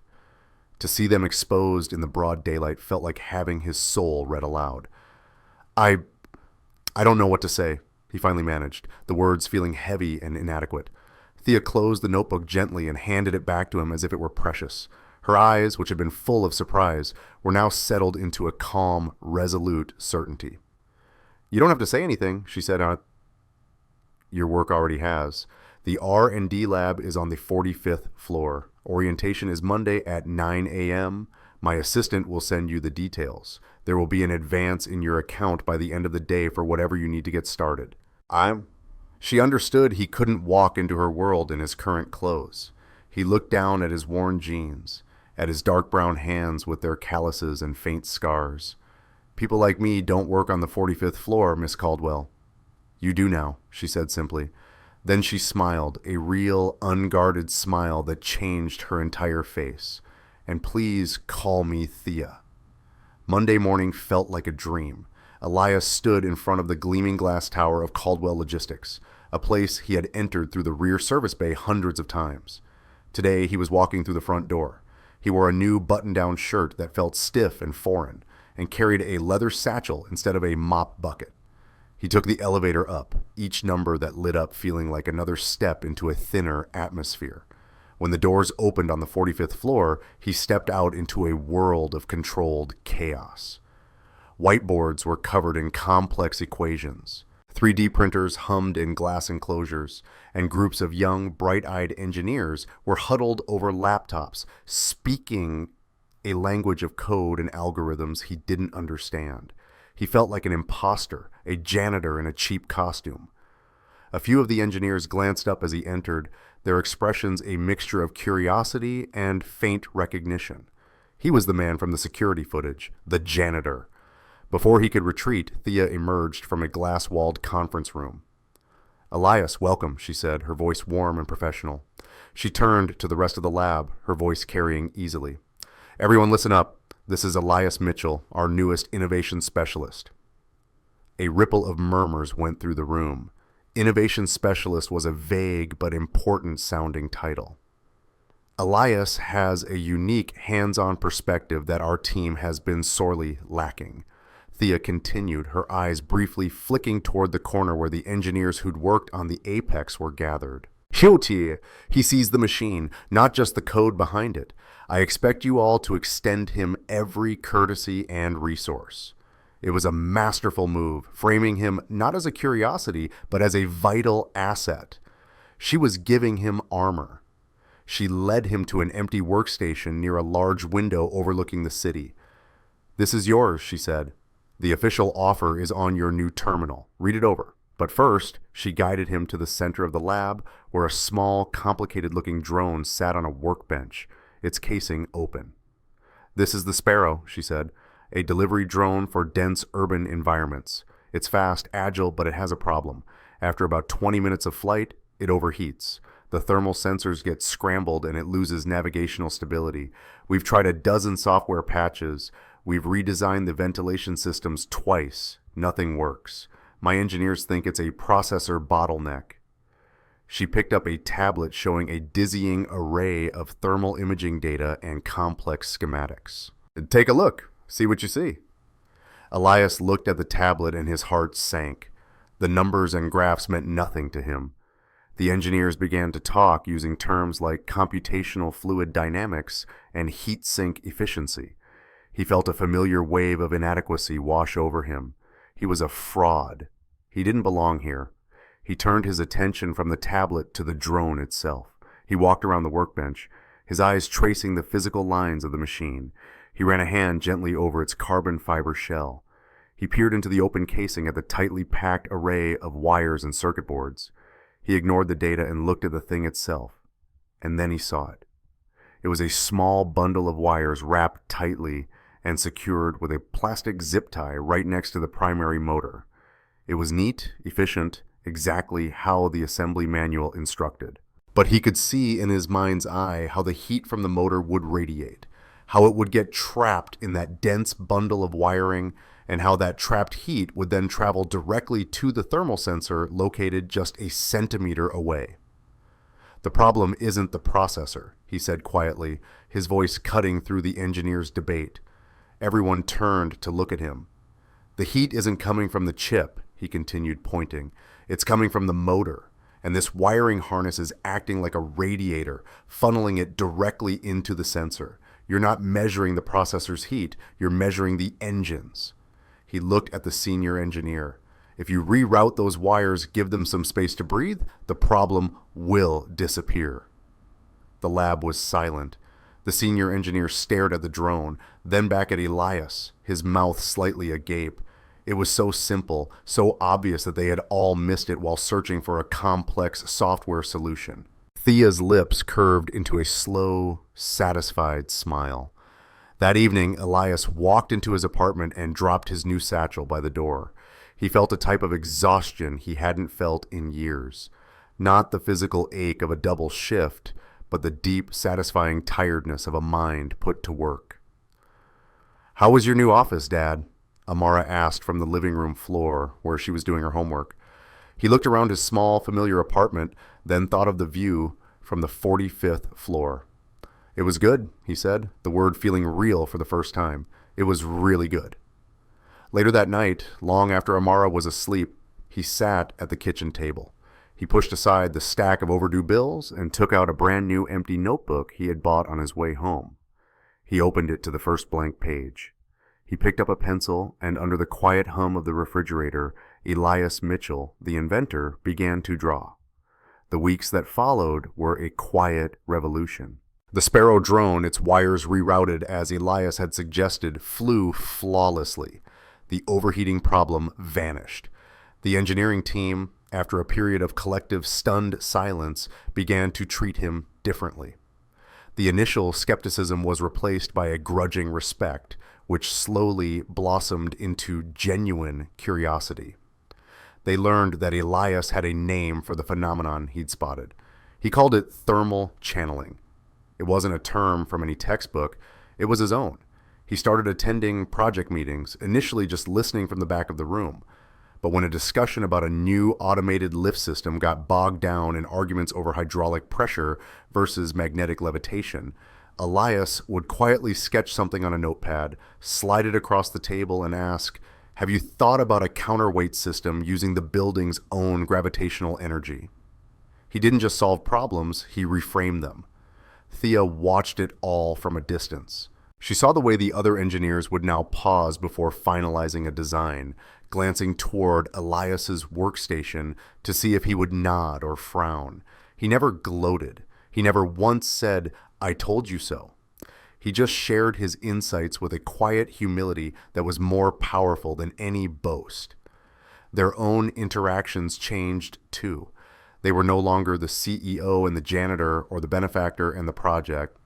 [SPEAKER 1] To see them exposed in the broad daylight felt like having his soul read aloud. I don't know what to say, he finally managed, the words feeling heavy and inadequate. Thea closed the notebook gently and handed it back to him as if it were precious. Her eyes, which had been full of surprise, were now settled into a calm, resolute certainty. You don't have to say anything, she said. Your work already has. The R&D lab is on the 45th floor. Orientation is Monday at 9 a.m. My assistant will send you the details. There will be an advance in your account by the end of the day for whatever you need to get started. She understood he couldn't walk into her world in his current clothes. He looked down at his worn jeans, at his dark brown hands with their calluses and faint scars. People like me don't work on the 45th floor, Miss Caldwell. You do now, she said simply. Then she smiled, a real, unguarded smile that changed her entire face. And please call me Thea. Monday morning felt like a dream. Elias stood in front of the gleaming glass tower of Caldwell Logistics, a place he had entered through the rear service bay hundreds of times. Today he was walking through the front door. He wore a new button-down shirt that felt stiff and foreign, and carried a leather satchel instead of a mop bucket. He took the elevator up, each number that lit up feeling like another step into a thinner atmosphere. When the doors opened on the 45th floor, he stepped out into a world of controlled chaos. Whiteboards were covered in complex equations. 3D printers hummed in glass enclosures, and groups of young, bright-eyed engineers were huddled over laptops, speaking a language of code and algorithms he didn't understand. He felt like an imposter, a janitor in a cheap costume. A few of the engineers glanced up as he entered, their expressions a mixture of curiosity and faint recognition. He was the man from the security footage, the janitor. Before he could retreat, Thea emerged from a glass-walled conference room. Elias, welcome, she said, her voice warm and professional. She turned to the rest of the lab, her voice carrying easily. Everyone listen up. This is Elias Mitchell, our newest innovation specialist. A ripple of murmurs went through the room. Innovation specialist was a vague but important sounding title. Elias has a unique hands-on perspective that our team has been sorely lacking. Thea continued, her eyes briefly flicking toward the corner where the engineers who'd worked on the Apex were gathered. Hilti! He sees the machine, not just the code behind it. I expect you all to extend him every courtesy and resource. It was a masterful move, framing him not as a curiosity, but as a vital asset. She was giving him armor. She led him to an empty workstation near a large window overlooking the city. "This is yours," she said. "The official offer is on your new terminal. Read it over." But first, she guided him to the center of the lab, where a small, complicated-looking drone sat on a workbench, its casing open. "This is the Sparrow," she said, "a delivery drone for dense urban environments. It's fast, agile, but it has a problem. After about 20 minutes of flight, it overheats. The thermal sensors get scrambled and it loses navigational stability. We've tried a dozen software patches. We've redesigned the ventilation systems twice. Nothing works. My engineers think it's a processor bottleneck." She picked up a tablet showing a dizzying array of thermal imaging data and complex schematics. "Take a look. See what you see." Elias looked at the tablet and his heart sank. The numbers and graphs meant nothing to him. The engineers began to talk using terms like computational fluid dynamics and heat sink efficiency. He felt a familiar wave of inadequacy wash over him. He was a fraud. He didn't belong here. He turned his attention from the tablet to the drone itself. He walked around the workbench, his eyes tracing the physical lines of the machine. He ran a hand gently over its carbon fiber shell. He peered into the open casing at the tightly packed array of wires and circuit boards. He ignored the data and looked at the thing itself. And then he saw it. It was a small bundle of wires wrapped tightly and secured with a plastic zip tie right next to the primary motor. It was neat, efficient, exactly how the assembly manual instructed. But he could see in his mind's eye how the heat from the motor would radiate, how it would get trapped in that dense bundle of wiring, and how that trapped heat would then travel directly to the thermal sensor located just a centimeter away. "The problem isn't the processor," he said quietly, his voice cutting through the engineer's debate. Everyone turned to look at him. "The heat isn't coming from the chip," he continued, pointing. "It's coming from the motor, and this wiring harness is acting like a radiator, funneling it directly into the sensor. You're not measuring the processor's heat, you're measuring the engine's." He looked at the senior engineer. "If you reroute those wires, give them some space to breathe, the problem will disappear." The lab was silent. The senior engineer stared at the drone, then back at Elias, his mouth slightly agape. It was so simple, so obvious that they had all missed it while searching for a complex software solution. Thea's lips curved into a slow, satisfied smile. That evening, Elias walked into his apartment and dropped his new satchel by the door. He felt a type of exhaustion he hadn't felt in years. Not the physical ache of a double shift, but the deep, satisfying tiredness of a mind put to work. "How was your new office, Dad?" Amara asked from the living room floor, where she was doing her homework. He looked around his small, familiar apartment, then thought of the view from the 45th floor. "It was good," he said, the word feeling real for the first time. "It was really good." Later that night, long after Amara was asleep, he sat at the kitchen table. He pushed aside the stack of overdue bills and took out a brand new empty notebook he had bought on his way home. He opened it to the first blank page. He picked up a pencil, and under the quiet hum of the refrigerator, Elias Mitchell, the inventor, began to draw. The weeks that followed were a quiet revolution. The Sparrow drone, its wires rerouted as Elias had suggested, flew flawlessly. The overheating problem vanished. The engineering team, after a period of collective stunned silence, began to treat him differently. The initial skepticism was replaced by a grudging respect, which slowly blossomed into genuine curiosity. They learned that Elias had a name for the phenomenon he'd spotted. He called it thermal channeling. It wasn't a term from any textbook, it was his own. He started attending project meetings, initially just listening from the back of the room. But when a discussion about a new automated lift system got bogged down in arguments over hydraulic pressure versus magnetic levitation, Elias would quietly sketch something on a notepad, slide it across the table, and ask, "Have you thought about a counterweight system using the building's own gravitational energy?" He didn't just solve problems, he reframed them. Thea watched it all from a distance. She saw the way the other engineers would now pause before finalizing a design, glancing toward Elias's workstation to see if he would nod or frown. He never gloated. He never once said, "I told you so." He just shared his insights with a quiet humility that was more powerful than any boast. Their own interactions changed too. They were no longer the CEO and the janitor or the benefactor and the project.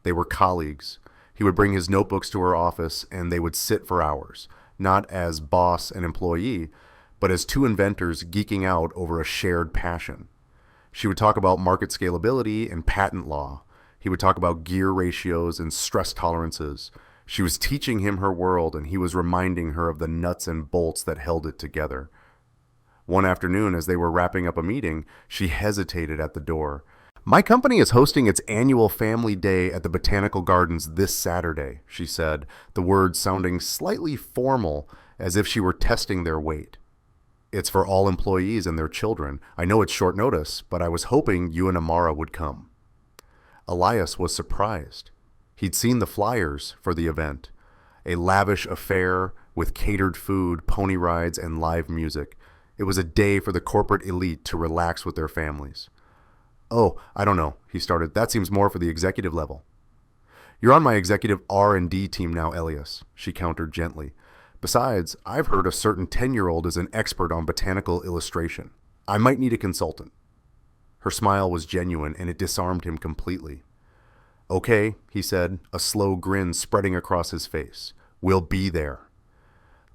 [SPEAKER 1] They were colleagues. He would bring his notebooks to her office and they would sit for hours, not as boss and employee, but as two inventors geeking out over a shared passion. She would talk about market scalability and patent law. He would talk about gear ratios and stress tolerances. She was teaching him her world and he was reminding her of the nuts and bolts that held it together. One afternoon, as they were wrapping up a meeting, she hesitated at the door. "My company is hosting its annual family day at the Botanical Gardens this Saturday," she said, the words sounding slightly formal, as if she were testing their weight. "It's for all employees and their children. I know it's short notice, but I was hoping you and Amara would come." Elias was surprised. He'd seen the flyers for the event. A lavish affair with catered food, pony rides, and live music. It was a day for the corporate elite to relax with their families. "Oh, I don't know," he started. "That seems more for the executive level." "You're on my executive R&D team now, Elias," she countered gently. "Besides, I've heard a certain 10-year-old is an expert on botanical illustration. I might need a consultant." Her smile was genuine, and it disarmed him completely. "Okay," he said, a slow grin spreading across his face. "We'll be there."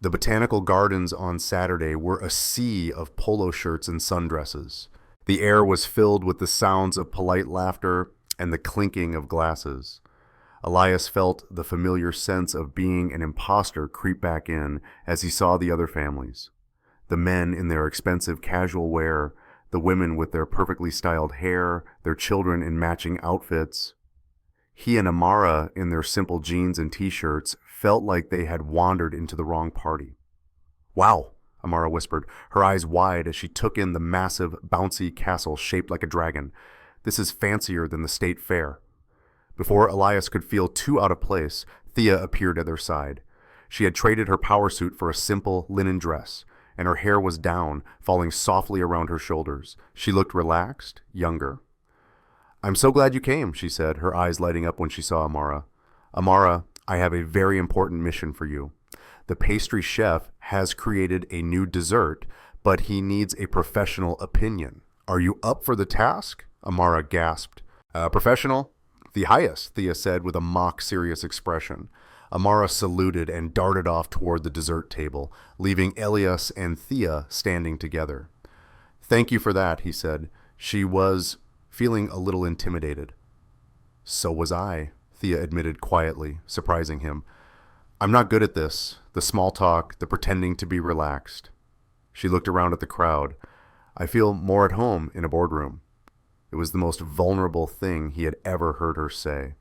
[SPEAKER 1] The Botanical Gardens on Saturday were a sea of polo shirts and sundresses. The air was filled with the sounds of polite laughter and the clinking of glasses. Elias felt the familiar sense of being an imposter creep back in as he saw the other families. The men in their expensive casual wear, the women with their perfectly styled hair, their children in matching outfits. He and Amara, in their simple jeans and t-shirts, felt like they had wandered into the wrong party. "Wow," Amara whispered, her eyes wide as she took in the massive, bouncy castle shaped like a dragon. "This is fancier than the state fair." Before Elias could feel too out of place, Thea appeared at their side. She had traded her power suit for a simple linen dress, and her hair was down, falling softly around her shoulders. She looked relaxed, younger. "I'm so glad you came," she said, her eyes lighting up when she saw Amara. "Amara, I have a very important mission for you. The pastry chef has created a new dessert, but he needs a professional opinion. Are you up for the task?" Amara gasped. "Professional? The highest," Thea said with a mock-serious expression. Amara saluted and darted off toward the dessert table, leaving Elias and Thea standing together. "Thank you for that," he said. She was feeling a little intimidated. "So was I," Thea admitted quietly, surprising him. "I'm not good at this, the small talk, the pretending to be relaxed." She looked around at the crowd. "I feel more at home in a boardroom." It was the most vulnerable thing he had ever heard her say.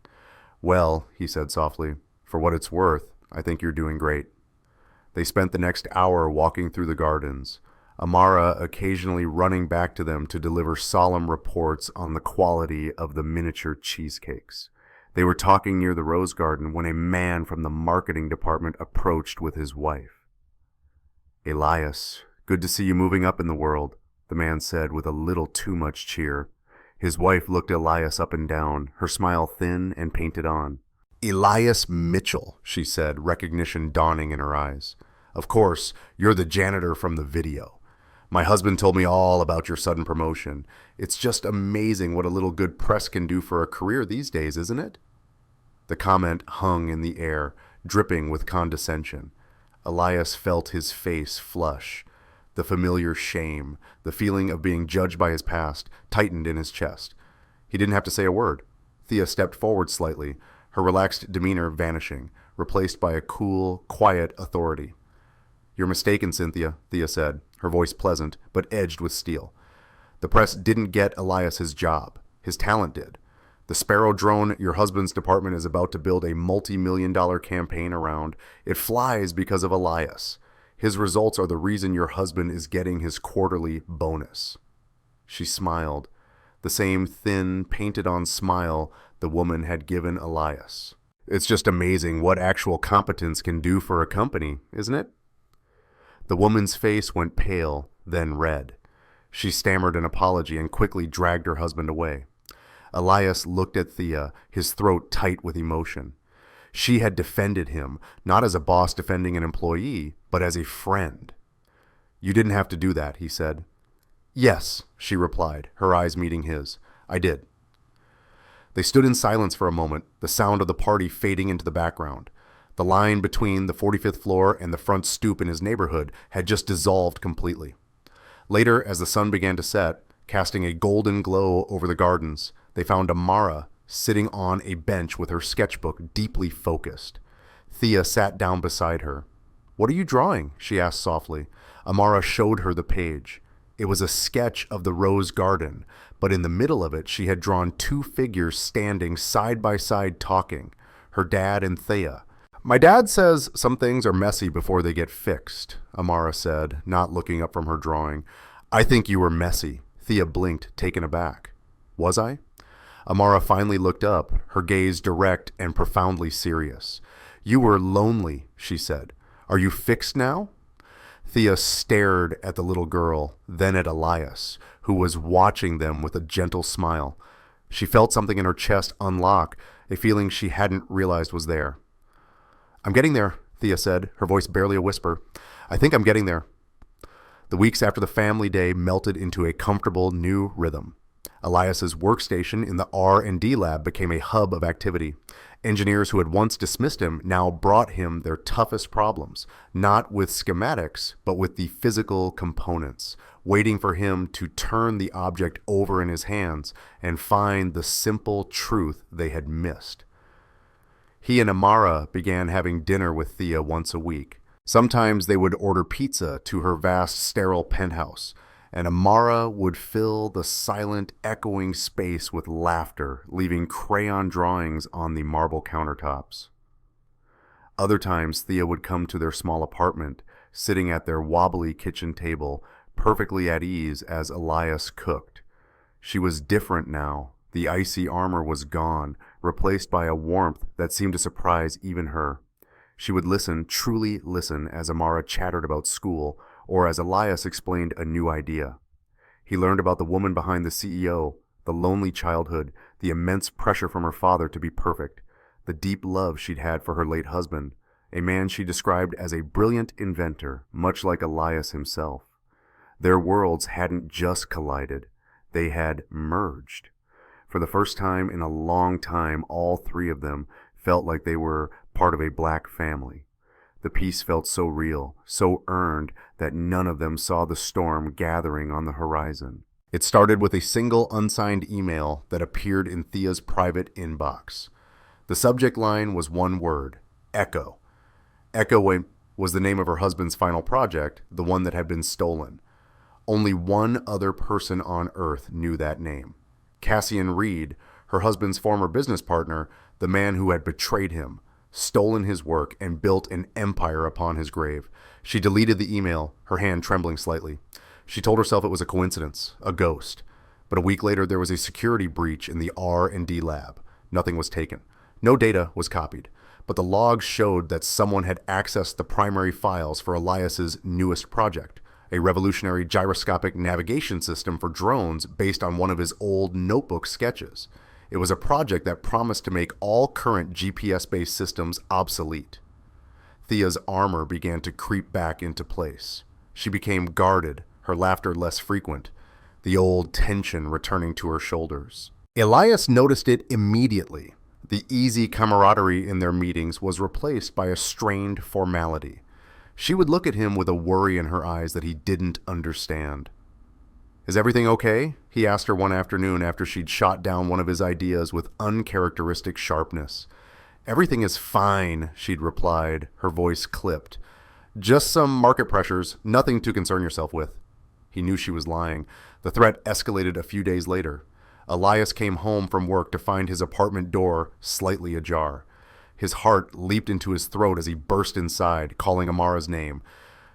[SPEAKER 1] "Well," he said softly, "for what it's worth, I think you're doing great." They spent the next hour walking through the gardens, Amara occasionally running back to them to deliver solemn reports on the quality of the miniature cheesecakes. They were talking near the rose garden when a man from the marketing department approached with his wife. "Elias, good to see you moving up in the world," the man said with a little too much cheer. His wife looked Elias up and down, her smile thin and painted on. "Elias Mitchell," she said, recognition dawning in her eyes. "Of course, you're the janitor from the video. My husband told me all about your sudden promotion. It's just amazing what a little good press can do for a career these days, isn't it?" The comment hung in the air, dripping with condescension. Elias felt his face flush. The familiar shame, the feeling of being judged by his past, tightened in his chest. He didn't have to say a word. Thea stepped forward slightly, her relaxed demeanor vanishing, replaced by a cool, quiet authority. "You're mistaken, Cynthia," Thea said, her voice pleasant, but edged with steel. "The press didn't get Elias his job. His talent did. The Sparrow drone your husband's department is about to build a multi-million-dollar campaign around. It flies because of Elias. His results are the reason your husband is getting his quarterly bonus." She smiled, the same thin, painted-on smile the woman had given Elias. "It's just amazing what actual competence can do for a company, isn't it?" The woman's face went pale, then red. She stammered an apology and quickly dragged her husband away. Elias looked at Thea, his throat tight with emotion. She had defended him, not as a boss defending an employee, but as a friend. "You didn't have to do that," he said. "Yes," she replied, her eyes meeting his. "I did." They stood in silence for a moment, the sound of the party fading into the background. The line between the 45th floor and the front stoop in his neighborhood had just dissolved completely. Later, as the sun began to set, casting a golden glow over the gardens, they found Amara sitting on a bench with her sketchbook deeply focused. Thea sat down beside her. "What are you drawing?" she asked softly. Amara showed her the page. It was a sketch of the rose garden, but in the middle of it she had drawn two figures standing side by side talking, her dad and Thea. "My dad says some things are messy before they get fixed," Amara said, not looking up from her drawing. "I think you were messy." Thea blinked, taken aback. "Was I?" Amara finally looked up, her gaze direct and profoundly serious. "You were lonely," she said. "Are you fixed now?" Thea stared at the little girl, then at Elias, who was watching them with a gentle smile. She felt something in her chest unlock, a feeling she hadn't realized was there. "I'm getting there," Thea said, her voice barely a whisper. "I think I'm getting there." The weeks after the family day melted into a comfortable new rhythm. Elias's workstation in the R&D lab became a hub of activity. Engineers who had once dismissed him now brought him their toughest problems, not with schematics, but with the physical components, waiting for him to turn the object over in his hands and find the simple truth they had missed. He and Amara began having dinner with Thea once a week. Sometimes they would order pizza to her vast, sterile penthouse, and Amara would fill the silent, echoing space with laughter, leaving crayon drawings on the marble countertops. Other times, Thea would come to their small apartment, sitting at their wobbly kitchen table, perfectly at ease as Elias cooked. She was different now. The icy armor was gone, replaced by a warmth that seemed to surprise even her. She would listen, truly listen, as Amara chattered about school, or as Elias explained a new idea. He learned about the woman behind the CEO, the lonely childhood, the immense pressure from her father to be perfect, the deep love she'd had for her late husband, a man she described as a brilliant inventor, much like Elias himself. Their worlds hadn't just collided, they had merged. For the first time in a long time, all three of them felt like they were part of a black family. The peace felt so real, so earned, that none of them saw the storm gathering on the horizon. It started with a single unsigned email that appeared in Thea's private inbox. The subject line was one word: Echo. Echo was the name of her husband's final project, the one that had been stolen. Only one other person on Earth knew that name: Cassian Reed, her husband's former business partner, the man who had betrayed him, stolen his work, and built an empire upon his grave. She deleted the email, her hand trembling slightly. She told herself it was a coincidence, a ghost. But a week later, there was a security breach in the R&D lab. Nothing was taken. No data was copied. But the logs showed that someone had accessed the primary files for Elias's newest project, a revolutionary gyroscopic navigation system for drones based on one of his old notebook sketches. It was a project that promised to make all current GPS-based systems obsolete. Thea's armor began to creep back into place. She became guarded, her laughter less frequent, the old tension returning to her shoulders. Elias noticed it immediately. The easy camaraderie in their meetings was replaced by a strained formality. She would look at him with a worry in her eyes that he didn't understand. "Is everything okay?" he asked her one afternoon after she'd shot down one of his ideas with uncharacteristic sharpness. "Everything is fine," she'd replied, her voice clipped. "Just some market pressures, nothing to concern yourself with." He knew she was lying. The threat escalated a few days later. Elias came home from work to find his apartment door slightly ajar. His heart leaped into his throat as he burst inside, calling Amara's name.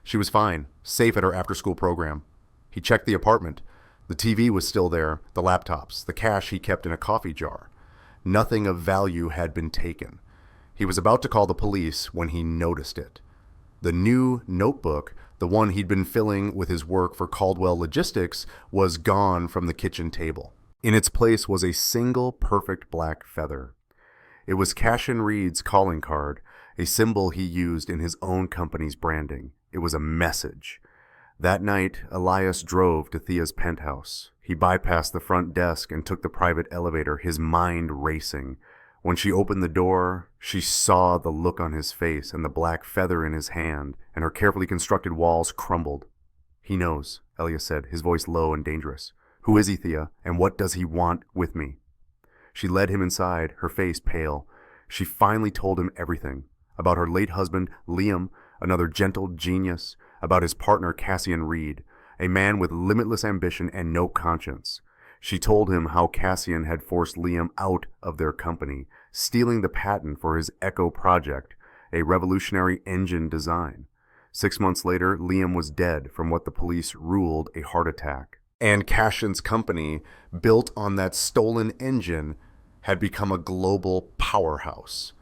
[SPEAKER 1] She was fine, safe at her after-school program. He checked the apartment. The TV was still there, the laptops, the cash he kept in a coffee jar. Nothing of value had been taken. He was about to call the police when he noticed it. The new notebook, the one he'd been filling with his work for Caldwell Logistics, was gone from the kitchen table. In its place was a single perfect black feather. It was Cassian Reed's calling card, a symbol he used in his own company's branding. It was a message. That night, Elias drove to Thea's penthouse. He bypassed the front desk and took the private elevator, his mind racing. When she opened the door, she saw the look on his face and the black feather in his hand, and her carefully constructed walls crumbled. "He knows," Elias said, his voice low and dangerous. "Who is he, Thea, and what does he want with me?" She led him inside, her face pale. She finally told him everything. About her late husband, Liam, another gentle genius, about his partner, Cassian Reed, a man with limitless ambition and no conscience. She told him how Cassian had forced Liam out of their company, stealing the patent for his Echo project, a revolutionary engine design. 6 months later, Liam was dead from what the police ruled a heart attack. And Cassian's company, built on that stolen engine, had become a global powerhouse.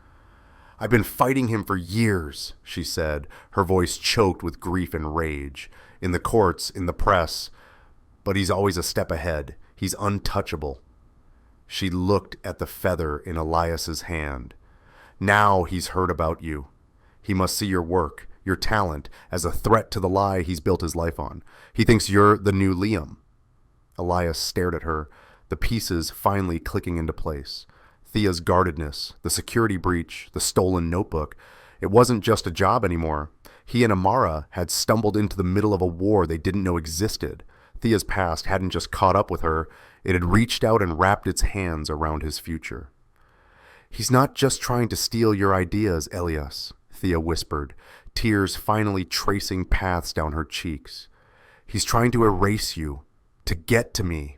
[SPEAKER 1] "I've been fighting him for years," she said, her voice choked with grief and rage. "In the courts, in the press, but he's always a step ahead. He's untouchable." She looked at the feather in Elias's hand. "Now he's heard about you. He must see your work, your talent, as a threat to the lie he's built his life on. He thinks you're the new Liam." Elias stared at her, the pieces finally clicking into place. Thea's guardedness, the security breach, the stolen notebook. It wasn't just a job anymore. He and Amara had stumbled into the middle of a war they didn't know existed. Thea's past hadn't just caught up with her, it had reached out and wrapped its hands around his future. "He's not just trying to steal your ideas, Elias," Thea whispered, tears finally tracing paths down her cheeks. "He's trying to erase you, to get to me."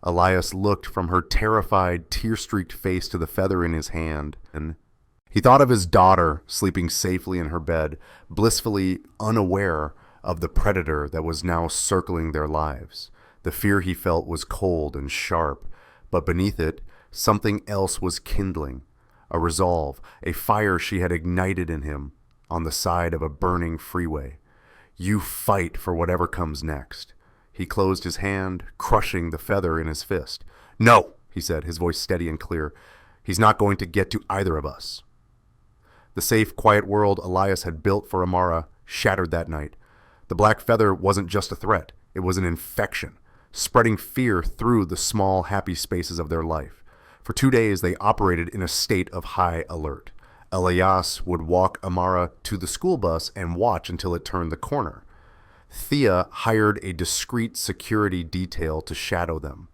[SPEAKER 1] Elias looked from her terrified, tear-streaked face to the feather in his hand, and he thought of his daughter sleeping safely in her bed, blissfully unaware of the predator that was now circling their lives. The fear he felt was cold and sharp, but beneath it, something else was kindling, a resolve, a fire she had ignited in him on the side of a burning freeway. "You fight for whatever comes next." He closed his hand, crushing the feather in his fist. "No," he said, his voice steady and clear. "He's not going to get to either of us." The safe, quiet world Elias had built for Amara shattered that night. The black feather wasn't just a threat. It was an infection, spreading fear through the small, happy spaces of their life. For 2 days, they operated in a state of high alert. Elias would walk Amara to the school bus and watch until it turned the corner. Thea hired a discreet security detail to shadow them.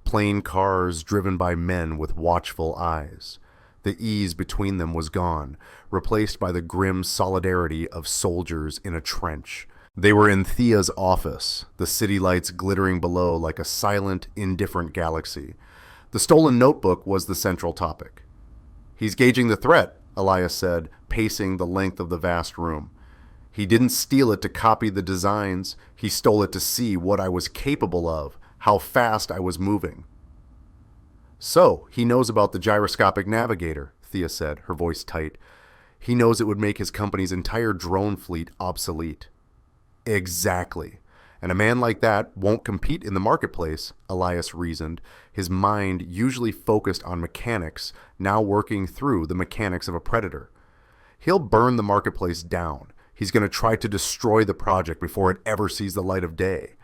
[SPEAKER 1] Plain cars driven by men with watchful eyes. The ease between them was gone, replaced by the grim solidarity of soldiers in a trench. They were in Thea's office, the city lights glittering below like a silent, indifferent galaxy. The stolen notebook was the central topic. "He's gauging the threat," Elias said, pacing the length of the vast room. "He didn't steal it to copy the designs. He stole it to see what I was capable of, how fast I was moving." "So, he knows about the gyroscopic navigator," Thea said, her voice tight. "He knows it would make his company's entire drone fleet obsolete." "Exactly. And a man like that won't compete in the marketplace," Elias reasoned, his mind usually focused on mechanics, now working through the mechanics of a predator. "He'll burn the marketplace down. He's going to try to destroy the project before it ever sees the light of day."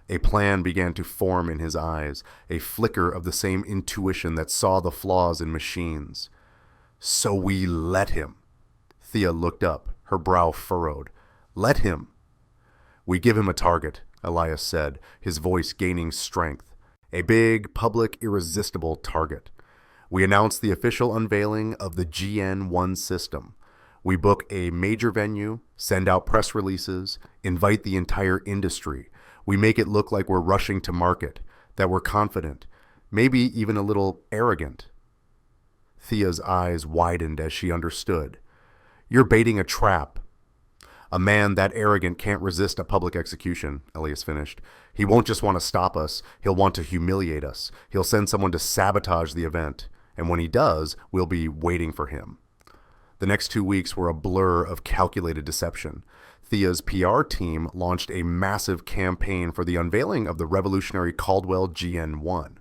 [SPEAKER 1] A plan began to form in his eyes, a flicker of the same intuition that saw the flaws in machines. "So we let him." Thea looked up, her brow furrowed. "Let him?" "We give him a target," Elias said, his voice gaining strength. "A big, public, irresistible target. We announce the official unveiling of the GN1 system. We book a major venue, send out press releases, invite the entire industry. We make it look like we're rushing to market, that we're confident, maybe even a little arrogant." Thea's eyes widened as she understood. "You're baiting a trap." "A man that arrogant can't resist a public execution," Elias finished. "He won't just want to stop us, he'll want to humiliate us. He'll send someone to sabotage the event, and when he does, we'll be waiting for him." The next 2 weeks were a blur of calculated deception. Thea's PR team launched a massive campaign for the unveiling of the revolutionary Caldwell GN1.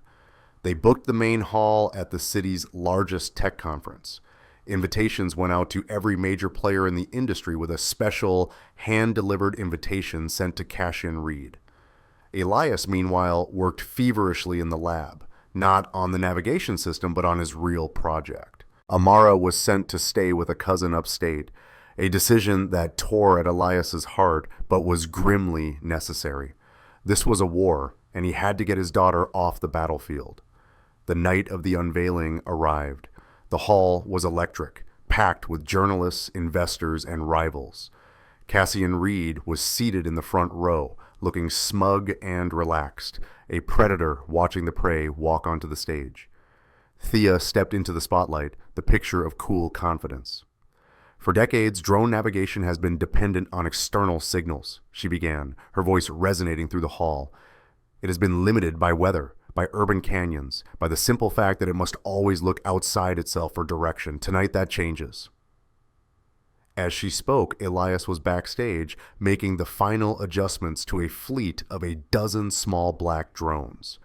[SPEAKER 1] They booked the main hall at the city's largest tech conference. Invitations went out to every major player in the industry with a special hand-delivered invitation sent to Cassian Reed. Elias, meanwhile, worked feverishly in the lab, not on the navigation system, but on his real project. Amara was sent to stay with a cousin upstate, a decision that tore at Elias's heart, but was grimly necessary. This was a war, and he had to get his daughter off the battlefield. The night of the unveiling arrived. The hall was electric, packed with journalists, investors, and rivals. Cassian Reed was seated in the front row, looking smug and relaxed, a predator watching the prey walk onto the stage. Thea stepped into the spotlight, the picture of cool confidence. For decades, drone navigation has been dependent on external signals, she began, her voice resonating through the hall. It has been limited by weather, by urban canyons, by the simple fact that it must always look outside itself for direction. Tonight that changes. As she spoke, Elias was backstage, making the final adjustments to a fleet of a dozen small black drones.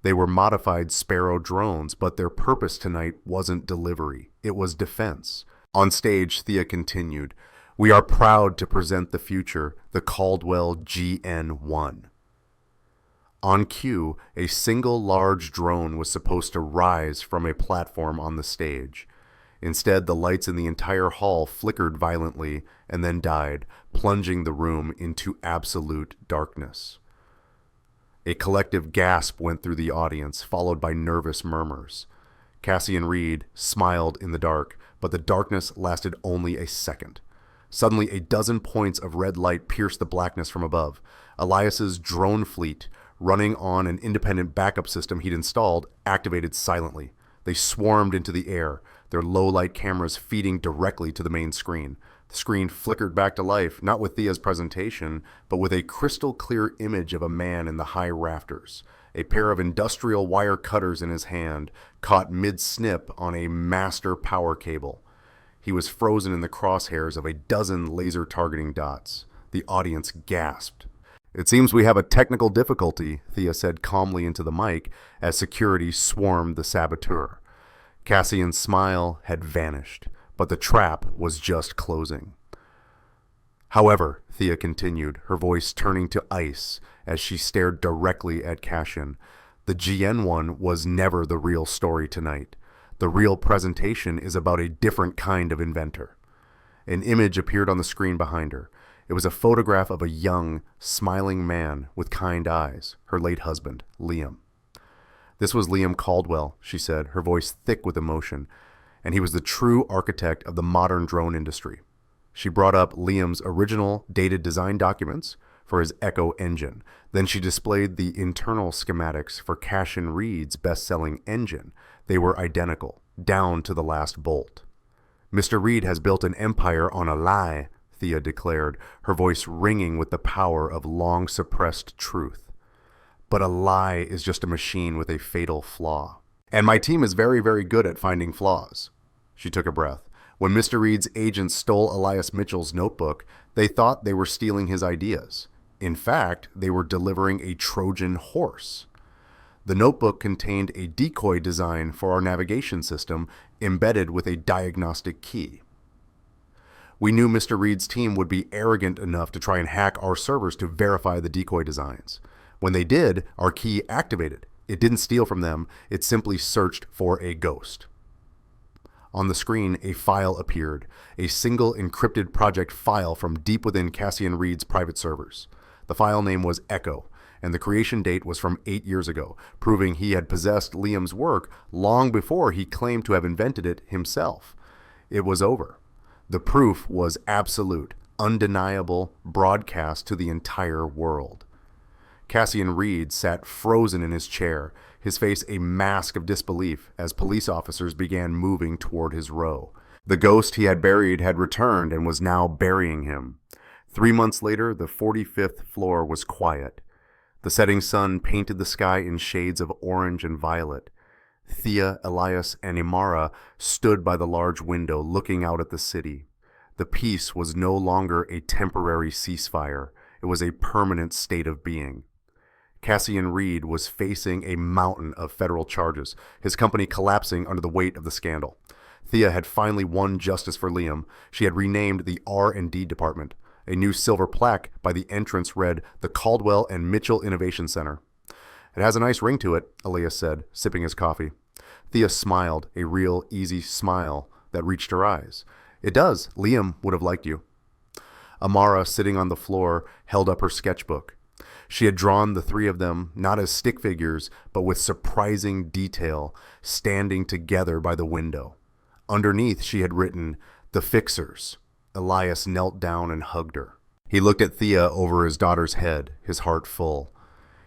[SPEAKER 1] They were modified Sparrow drones, but their purpose tonight wasn't delivery. It was defense. On stage, Thea continued, "We are proud to present the future, the Caldwell GN1. On cue, a single large drone was supposed to rise from a platform on the stage. Instead, the lights in the entire hall flickered violently and then died, plunging the room into absolute darkness. A collective gasp went through the audience, followed by nervous murmurs. Cassian Reed smiled in the dark, but the darkness lasted only a second. Suddenly, a dozen points of red light pierced the blackness from above. Elias's drone fleet, running on an independent backup system he'd installed, activated silently. They swarmed into the air, their low-light cameras feeding directly to the main screen. The screen flickered back to life, not with Thea's presentation, but with a crystal-clear image of a man in the high rafters, a pair of industrial wire cutters in his hand, caught mid-snip on a master power cable. He was frozen in the crosshairs of a dozen laser targeting dots. The audience gasped. "It seems we have a technical difficulty," Thea said calmly into the mic as security swarmed the saboteur. Cassian's smile had vanished, but the trap was just closing. "However," Thea continued, her voice turning to ice as she stared directly at Cassian, "the GN1 was never the real story tonight. The real presentation is about a different kind of inventor." An image appeared on the screen behind her. It was a photograph of a young, smiling man with kind eyes, her late husband, Liam. "This was Liam Caldwell," she said, her voice thick with emotion, "and he was the true architect of the modern drone industry." She brought up Liam's original dated design documents for his Echo engine. Then she displayed the internal schematics for Cassian Reed's best-selling engine. They were identical, down to the last bolt. "Mr. Reed has built an empire on a lie," Thea declared, her voice ringing with the power of long-suppressed truth. "But a lie is just a machine with a fatal flaw. And my team is very, very good at finding flaws." She took a breath. "When Mr. Reed's agents stole Elias Mitchell's notebook, they thought they were stealing his ideas. In fact, they were delivering a Trojan horse. The notebook contained a decoy design for our navigation system embedded with a diagnostic key. We knew Mr. Reed's team would be arrogant enough to try and hack our servers to verify the decoy designs. When they did, our key activated. It didn't steal from them, it simply searched for a ghost." On the screen, a file appeared, a single encrypted project file from deep within Cassian Reed's private servers. The file name was Echo, and the creation date was from 8 years ago, proving he had possessed Liam's work long before he claimed to have invented it himself. It was over. The proof was absolute, undeniable, broadcast to the entire world. Cassian Reed sat frozen in his chair, his face a mask of disbelief as police officers began moving toward his row. The ghost he had buried had returned and was now burying him. 3 months later, the 45th floor was quiet. The setting sun painted the sky in shades of orange and violet. Thea, Elias, and Imara stood by the large window looking out at the city. The peace was no longer a temporary ceasefire. It was a permanent state of being. Cassian Reed was facing a mountain of federal charges, his company collapsing under the weight of the scandal. Thea had finally won justice for Liam. She had renamed the R&D department. A new silver plaque by the entrance read, "The Caldwell and Mitchell Innovation Center." "It has a nice ring to it," Elias said, sipping his coffee. Thea smiled, a real, easy smile that reached her eyes. "It does. Liam would have liked you." Amara, sitting on the floor, held up her sketchbook. She had drawn the three of them, not as stick figures, but with surprising detail, standing together by the window. Underneath, she had written, "The Fixers." Elias knelt down and hugged her. He looked at Thea over his daughter's head, his heart full.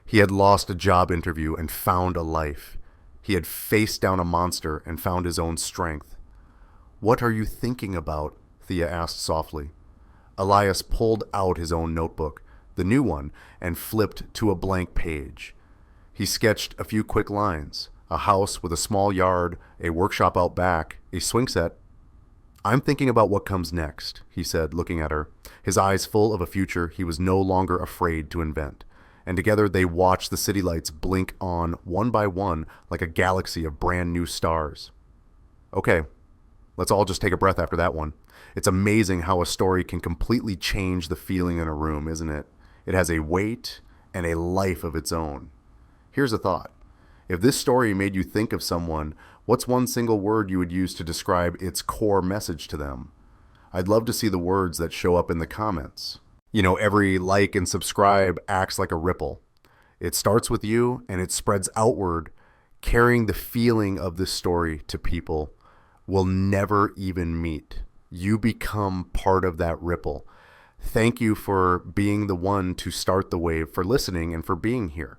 [SPEAKER 1] He had lost a job interview and found a life. He had faced down a monster and found his own strength. "What are you thinking about?" Thea asked softly. Elias pulled out his own notebook, the new one, and flipped to a blank page. He sketched a few quick lines. A house with a small yard, a workshop out back, a swing set. "I'm thinking about what comes next," he said, looking at her, his eyes full of a future he was no longer afraid to invent. And together they watched the city lights blink on one by one like a galaxy of brand new stars. "Okay, let's all just take a breath after that one. It's amazing how a story can completely change the feeling in a room, isn't it? It has a weight and a life of its own. Here's a thought. If this story made you think of someone, what's one single word you would use to describe its core message to them? I'd love to see the words that show up in the comments. Every like and subscribe acts like a ripple. It starts with you and it spreads outward, carrying the feeling of this story to people we'll never even meet. You become part of that ripple. Thank you for being the one to start the wave, for listening, and for being here.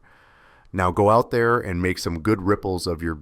[SPEAKER 1] Now go out there and make some good ripples of your